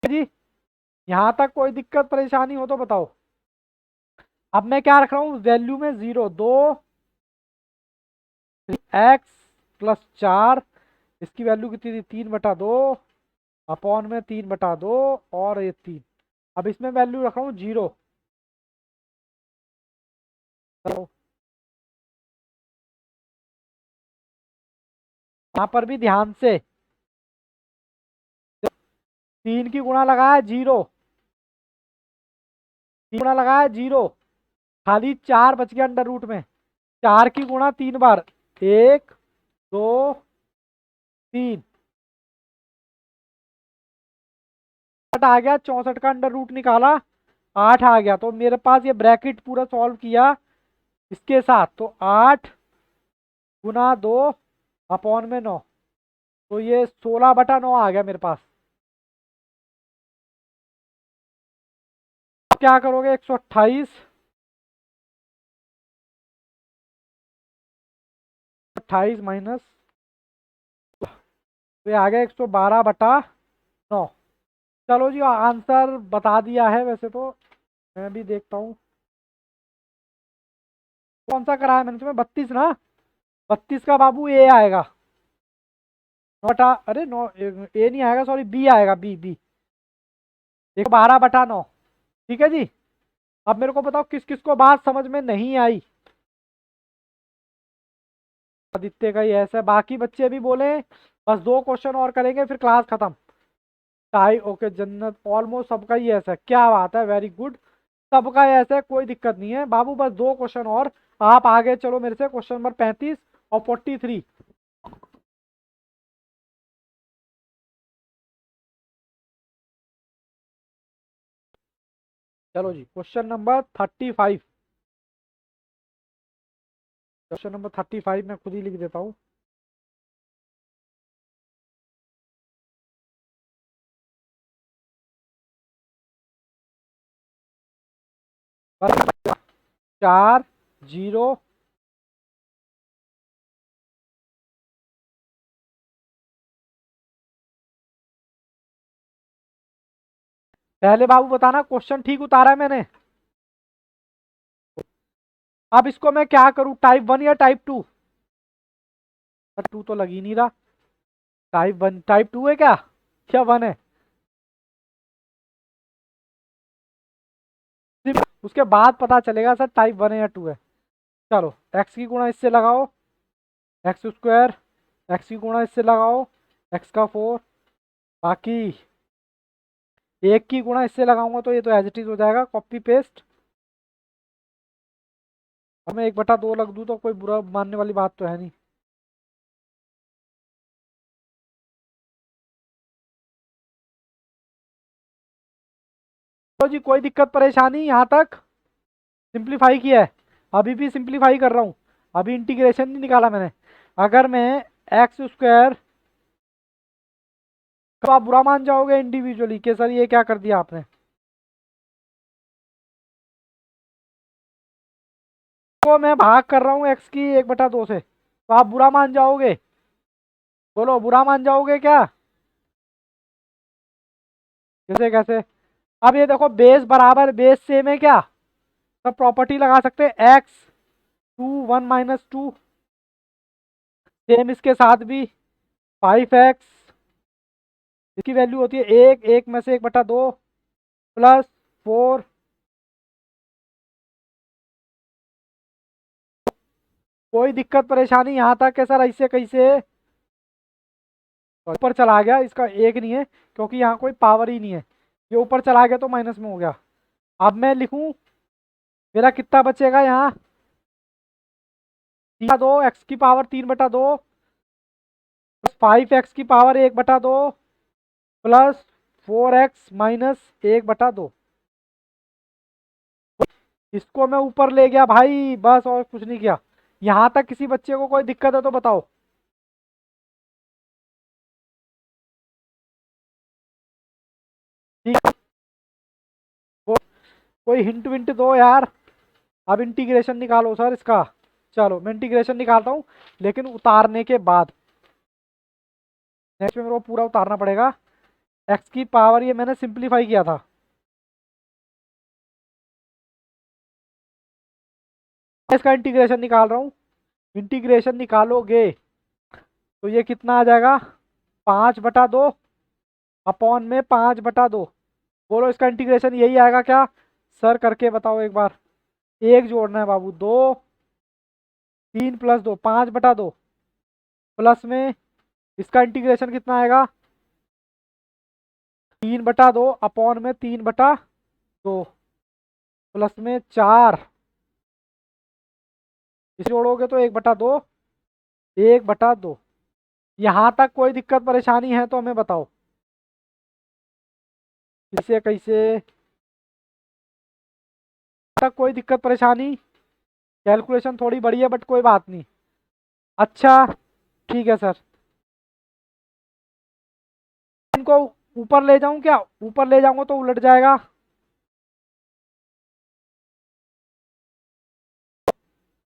जी, यहाँ तक कोई दिक्कत परेशानी हो तो बताओ। अब मैं क्या रख रहा हूँ वैल्यू में? 0, 2 एक्स प्लस 4, इसकी वैल्यू कितनी थी? 3/2 अपॉन में 3/2 और ये 3। अब इसमें वैल्यू रख रहा हूँ 0। तो यहाँ पर भी ध्यान से 3 की गुणा लगाया 0, 3 गुणा लगाया 0, खाली 4 बच गया अंडर रूट में। 4 की गुणा 3 बार, 1 2 3, आ गया 64 का अंडर रूट निकाला, 8 आ गया। तो मेरे पास ये ब्रैकेट पूरा सॉल्व किया इसके साथ, तो 8 गुना 2 अपॉन में 9, तो ये 16/9 आ गया मेरे पास। क्या करोगे? 128 28 माइनस, तो ये आ गया 112/9। चलो जी, आंसर बता दिया है वैसे तो। मैं भी देखता हूँ कौन सा कराया मैंने तुम्हें। 32 ना? 32 का बाबू ए आएगा। बटा, अरे नो, ए नहीं आएगा, सॉरी, बी आएगा, बी बी। देखो 12/9, ठीक है जी। अब मेरे को बताओ किस किस को बात समझ में नहीं आई। आदित्य का ही ऐसा है, बाकी बच्चे भी बोले बस 2 क्वेश्चन और करेंगे फिर क्लास खत्म। टाई, ओके, जन्नत, ऑलमोस्ट सबका ही ऐसा है। क्या बात है, वेरी गुड। सबका ऐसा है, कोई दिक्कत नहीं है बाबू, बस 2 क्वेश्चन और। आप आगे चलो मेरे से, क्वेश्चन नंबर 35 और 43। चलो जी, क्वेश्चन नंबर 35। क्वेश्चन नंबर 35 मैं खुद ही लिख देता हूँ। बस 4 0 पहले बाबू बताना क्वेश्चन ठीक उतारा है मैंने। अब इसको मैं क्या करूं, टाइप 1 या टाइप 2? 2 तो लग ही नहीं रहा। टाइप 1 टाइप 2 है क्या 1 है? सिर्फ उसके बाद पता चलेगा सर टाइप 1 है या 2 है। चलो, एक्स की गुणा इससे लगाओ एक्स स्क्वायर, एक्स की गुणा इससे लगाओ एक्स का 4, बाकी 1 की गुणा इससे लगाऊंगा तो ये तो एज इट इज हो जाएगा, कॉपी पेस्ट। अब मैं 1/2 लग दूं तो कोई बुरा मानने वाली बात तो है नहीं। तो जी कोई दिक्कत परेशानी यहाँ तक? सिंप्लीफाई किया है, अभी भी सिंप्लीफाई कर रहा हूँ, अभी इंटीग्रेशन नहीं निकाला मैंने। अगर मैं एक्स स्क्वायर, तो आप बुरा मान जाओगे इंडिविजुअली कि सर ये क्या कर दिया आपने। तो मैं भाग कर रहा हूँ एक्स की 1/2 से, तो आप बुरा मान जाओगे? बोलो, बुरा मान जाओगे क्या? कैसे कैसे? अब ये देखो, बेस बराबर बेस सेम है क्या? तो प्रॉपर्टी लगा सकते हैं, एक्स 2 1 - 2, सेम इसके साथ भी 5x, इसकी वैल्यू होती है 1, 1 में से 1/2 प्लस 4। कोई दिक्कत परेशानी यहाँ तक है सर? ऐसे कैसे ऊपर चला गया? इसका एक नहीं है क्योंकि यहाँ कोई पावर ही नहीं है, ये ऊपर चला गया तो माइनस में हो गया। अब मैं लिखूं, मेरा कितना बचेगा यहाँ, 3/2 एक्स की पावर 3/2 5 एक्स की पावर 1/2 प्लस 4 एक्स माइनस 1/2। इसको मैं ऊपर ले गया भाई, बस और कुछ नहीं किया। यहाँ तक किसी बच्चे को कोई दिक्कत है तो बताओ। ठीक, कोई हिंट विंट दो यार। अब इंटीग्रेशन निकालो सर इसका। चलो मैं इंटीग्रेशन निकालता हूँ, लेकिन उतारने के बाद। नेक्स्ट में मेरे को पूरा उतारना पड़ेगा। एक्स की पावर ये मैंने सिंप्लीफाई किया था। इसका इंटीग्रेशन निकाल रहा हूँ। इंटीग्रेशन निकालोगे तो ये कितना आ जाएगा, 5/2 अपॉन में 5/2। बोलो इसका इंटीग्रेशन यही आएगा क्या, सर करके बताओ एक बार। एक जोड़ना है बाबू, 2, 3 + 2 5/2 प्लस में इसका इंटीग्रेशन कितना आएगा, 3/2 अपॉन में 3/2 प्लस में 4। इसे जोड़ोगे तो 1/2, 1/2। यहाँ तक कोई दिक्कत परेशानी है तो हमें बताओ। इसे कैसे तक कोई दिक्कत परेशानी, कैलकुलेशन थोड़ी बड़ी है बट कोई बात नहीं। अच्छा ठीक है सर। इनको ऊपर ले जाऊं क्या, ऊपर ले जाऊंगा तो उलट जाएगा।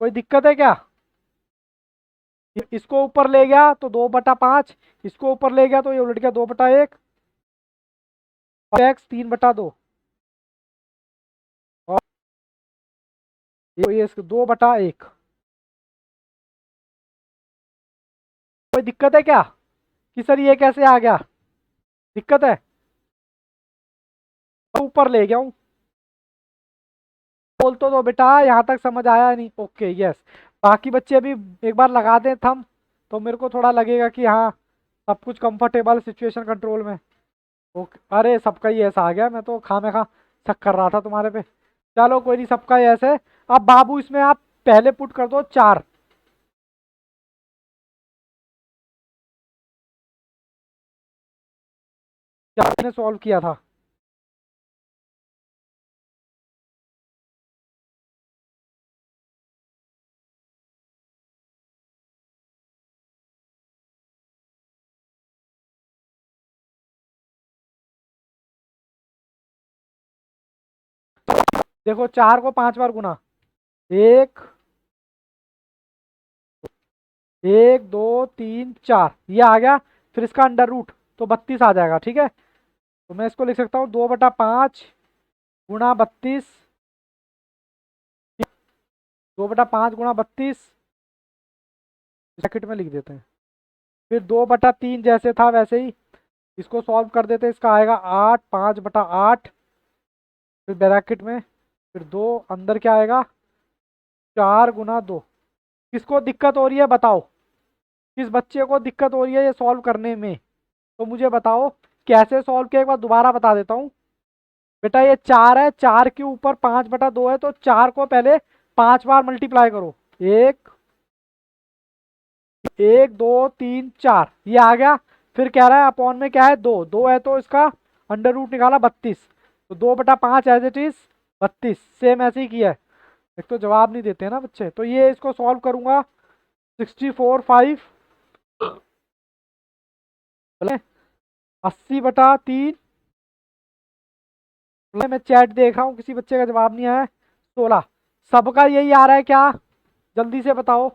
कोई दिक्कत है क्या, इसको ऊपर ले गया तो 2/5, इसको ऊपर ले गया तो ये उलट गया 2/1, एक्स 3/2 और ये 2/1। कोई दिक्कत है क्या कि सर ये कैसे आ गया, दिक्कत है। ऊपर ले गया हूँ, बोल तो दो बेटा, यहाँ तक समझ आया नहीं, ओके यस। बाकी बच्चे अभी एक बार लगा दें थंब, तो मेरे को थोड़ा लगेगा कि हाँ सब कुछ कंफर्टेबल, सिचुएशन कंट्रोल में। ओके, अरे सबका ही ऐसा आ गया, मैं तो खामे खा शक कर रहा था तुम्हारे पे। चलो कोई नहीं, सबका ही ऐसे। अब बाबू इसमें आप पहले पुट कर दो 4। क्या मैंने सॉल्व किया था। देखो 4 को 5 बार गुना, 1, 1 2 3 4 ये आ गया। फिर इसका अंडर रूट तो 32 आ जाएगा, ठीक है। तो मैं इसको लिख सकता हूँ 2/5 गुणा 32, 2/5 गुणा 32 ब्रैकेट में लिख देते हैं। फिर 2/3 जैसे था वैसे ही इसको सॉल्व कर देते हैं। इसका आएगा 8, 5/8 फिर ब्रैकेट में, फिर 2 अंदर क्या आएगा, 4 × 2। किसको दिक्कत हो रही है बताओ, किस बच्चे को दिक्कत हो रही है ये सॉल्व करने में, तो मुझे बताओ। कैसे सॉल्व किया एक बार दोबारा बता देता हूँ। बेटा ये 4 है, 4 के ऊपर 5/2 है, तो 4 को पहले 5 बार मल्टीप्लाई करो। 1, 1 2 3 4 ये आ गया। फिर कह रहा है अपॉन में क्या है, 2, 2 है तो इसका अंडर रूट निकाला 32। तो 2/5 एज इट इज 32, सेम ऐसे ही किया है। एक तो जवाब नहीं देते हैं ना बच्चे, तो ये इसको सॉल्व करूंगा 64 5 80/3। मैं चैट देख रहा हूँ, किसी बच्चे का जवाब नहीं आया। 16 सबका यही आ रहा है क्या, जल्दी से बताओ।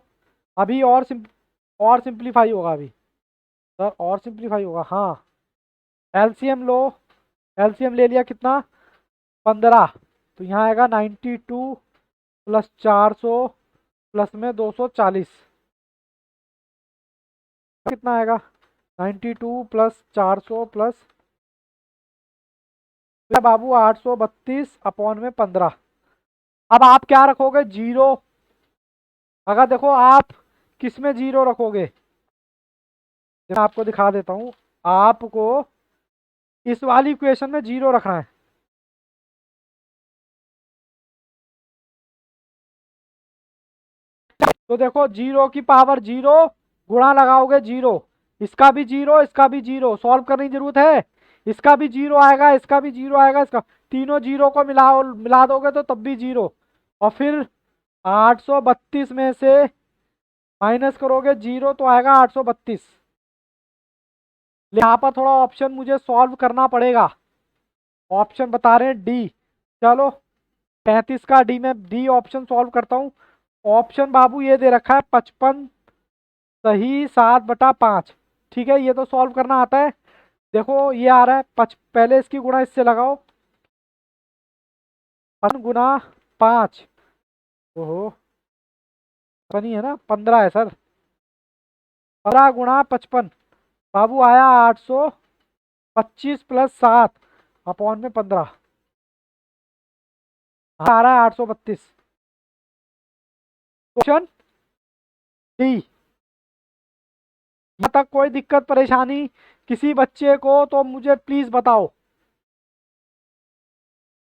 अभी और सिंप्लीफाई होगा अभी, सर और सिंप्लीफाई होगा हाँ। एलसीएम लो, एलसीएम ले लिया कितना, 15। तो यहाँ आएगा 92 + 400 प्लस में 240 कितना आएगा, 92 + 400 प्लस बाबू 832 अपॉन में 15। अब आप क्या रखोगे, जीरो। अगर देखो आप किस में जीरो रखोगे, मैं आपको दिखा देता हूँ। आपको इस वाली इक्वेशन में जीरो रखना है। तो देखो 0 की पावर 0 गुणा लगाओगे 0, इसका भी 0, इसका भी 0, सॉल्व करने की जरूरत है। इसका भी 0 आएगा, इसका भी 0 आएगा, इसका तीनों 0 को मिला दोगे तो तब भी 0। और फिर 832 में से माइनस करोगे 0 तो आएगा 832। यहाँ पर थोड़ा ऑप्शन मुझे सॉल्व करना पड़ेगा। ऑप्शन बता रहे हैं डी। चलो 35 का डी में डी ऑप्शन सॉल्व करता हूँ। ऑप्शन बाबू ये दे रखा है 55 सही 7/5। ठीक है, ये तो सॉल्व करना आता है। देखो ये आ रहा है पहले इसकी गुणा इससे लगाओ, 5 गुना 5। ओहो, फनी है ना, 15 है सर। 15 गुणा 55 बाबू आया 825 प्लस 7 अपॉन में 15 आ रहा है 832। Question D. यहाँ तक कोई दिक्कत परेशानी किसी बच्चे को तो मुझे प्लीज बताओ।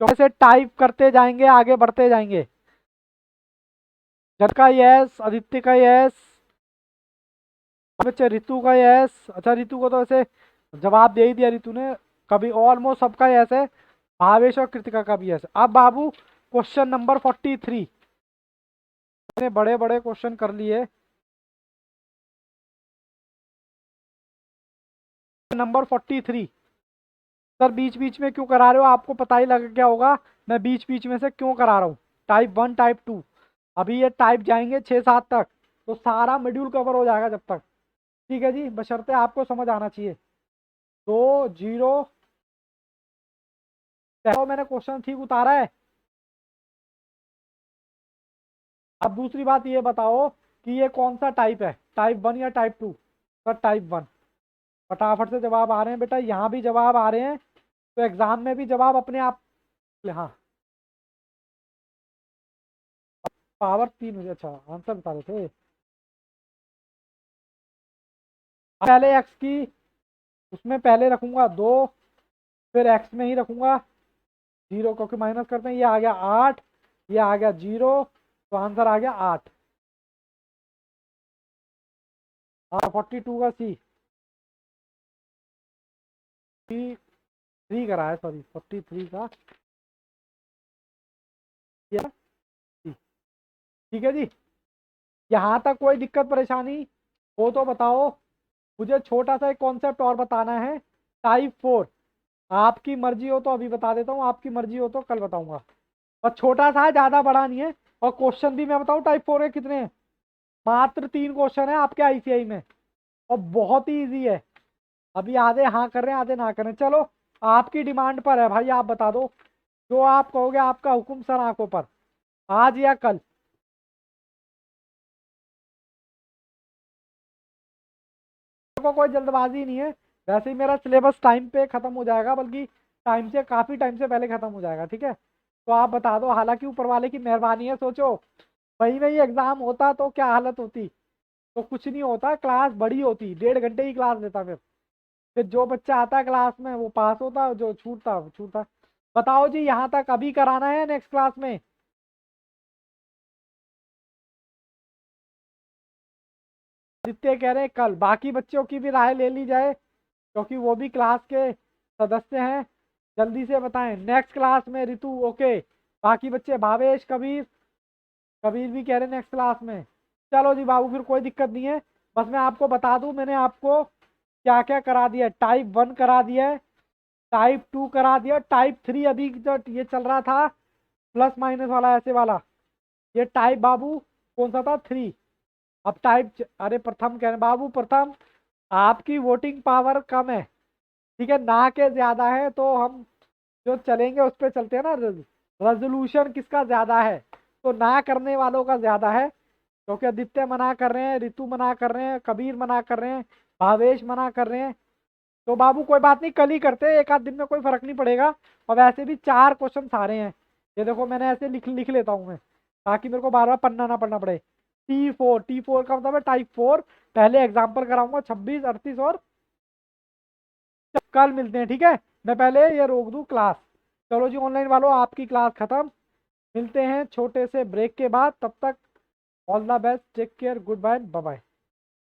कैसे टाइप करते जाएंगे, आगे बढ़ते जाएंगे। जन का यस, आदित्य का यस, बच्चे रितु का यस। अच्छा रितु को तो ऐसे जवाब दे ही दिया रितु ने। कभी ऑलमोस्ट सबका यस है। भावेश और कृतिका का भी यस। अब बाबू क्वेश्चन नंबर 43। मैंने बड़े बड़े क्वेश्चन कर लिए। नंबर 43। सर बीच बीच में क्यों करा रहे हो, आपको पता ही लग गया होगा मैं बीच बीच में से क्यों करा रहा हूँ। टाइप 1 टाइप 2 अभी ये टाइप जाएंगे 6-7 तक, तो सारा मॉड्यूल कवर हो जाएगा जब तक। ठीक है जी, बशर्ते आपको समझ आना चाहिए। तो 0 तो मैंने क्वेश्चन ठीक उतारा है। अब दूसरी बात ये बताओ कि ये कौन सा टाइप है, टाइप 1 या टाइप 2। Sir type 1। फटाफट से जवाब आ रहे हैं बेटा, यहाँ भी जवाब आ रहे हैं तो एग्जाम में भी जवाब अपने आप। हाँ पावर 3 मुझे, अच्छा आंसर बता रहे थे। पहले एक्स की उसमें पहले रखूंगा 2, फिर एक्स में ही रखूंगा 0 क्योंकि माइनस करते हैं। ये आ गया 8, ये आ गया 0, तो आंसर आ गया 8। हाँ 42 का सी, 3 करा है, सॉरी 43 का ये C। ठीक है जी, यहाँ तक कोई दिक्कत परेशानी हो तो बताओ। मुझे छोटा सा एक कॉन्सेप्ट और बताना है। टाइप 4 आपकी मर्जी हो तो अभी बता देता हूँ, आपकी मर्जी हो तो कल बताऊंगा। और छोटा सा है, ज्यादा बड़ा नहीं है। और क्वेश्चन भी मैं बताऊँ टाइप 4 के कितने हैं। मात्र 3 क्वेश्चन है आपके आईसीआई में और बहुत ही इजी है। अभी आधे हाँ कर रहे हैं, आधे ना कर रहे हैं। चलो आपकी डिमांड पर है भाई, आप बता दो जो आप कहोगे, आपका हुक्म सर आंखों पर, आज या कल। को कोई जल्दबाजी नहीं है। वैसे ही मेरा सिलेबस टाइम पे खत्म हो जाएगा, बल्कि टाइम से काफी टाइम से पहले खत्म हो जाएगा। ठीक है, तो आप बता दो। हालांकि ऊपर वाले की मेहरबानी है, सोचो वही वही एग्जाम होता तो क्या हालत होती। तो कुछ नहीं होता, क्लास बड़ी होती, 1.5 घंटे की क्लास लेता। फिर जो बच्चा आता है क्लास में वो पास होता, जो छूटता वो छूटता। बताओ जी, यहाँ तक अभी कराना है नेक्स्ट क्लास में। जितने कह रहे हैं कल, बाकी बच्चों की भी राय ले ली जाए क्योंकि वो भी क्लास के सदस्य हैं। जल्दी से बताएं नेक्स्ट क्लास में। रितु ओके, बाकी बच्चे भावेश, कबीर, कबीर भी कह रहे हैं नेक्स्ट क्लास में। चलो जी बाबू, फिर कोई दिक्कत नहीं है। बस मैं आपको बता दूं मैंने आपको क्या क्या करा दिया। टाइप 1 करा दिया है, टाइप 2 करा दिया, टाइप 3 अभी जो ये चल रहा था प्लस माइनस वाला ऐसे वाला, ये टाइप बाबू कौन सा था 3। अब टाइप अरे प्रथम कह रहे हैं बाबू, प्रथम आपकी वोटिंग पावर कम है। ठीक है, ना के ज्यादा है तो हम जो चलेंगे उस पर चलते हैं ना। रेजोल्यूशन किसका ज्यादा है, तो ना करने वालों का ज्यादा है। क्योंकि आदित्य मना कर रहे हैं, रितु मना कर रहे हैं, कबीर मना कर रहे हैं, भावेश मना कर रहे हैं। तो बाबू कोई बात नहीं, कल ही करते हैं, एक आध दिन में कोई फर्क नहीं पड़ेगा। और वैसे भी 4 क्वेश्चन सारे हैं। ये देखो मैंने ऐसे लिख लिख लेता हूँ मैं, ताकि मेरे को बार बार पढ़ना ना पड़ना पड़े। T4 का मतलब है टाइप 4। पहले एग्जाम्पल कराऊंगा 26, 38 और कल मिलते हैं। ठीक है, मैं पहले ये रोक दूं क्लास। चलो जी ऑनलाइन वालों, आपकी क्लास खत्म। मिलते हैं छोटे से ब्रेक के बाद, तब तक all the best, take care, goodbye, bye bye.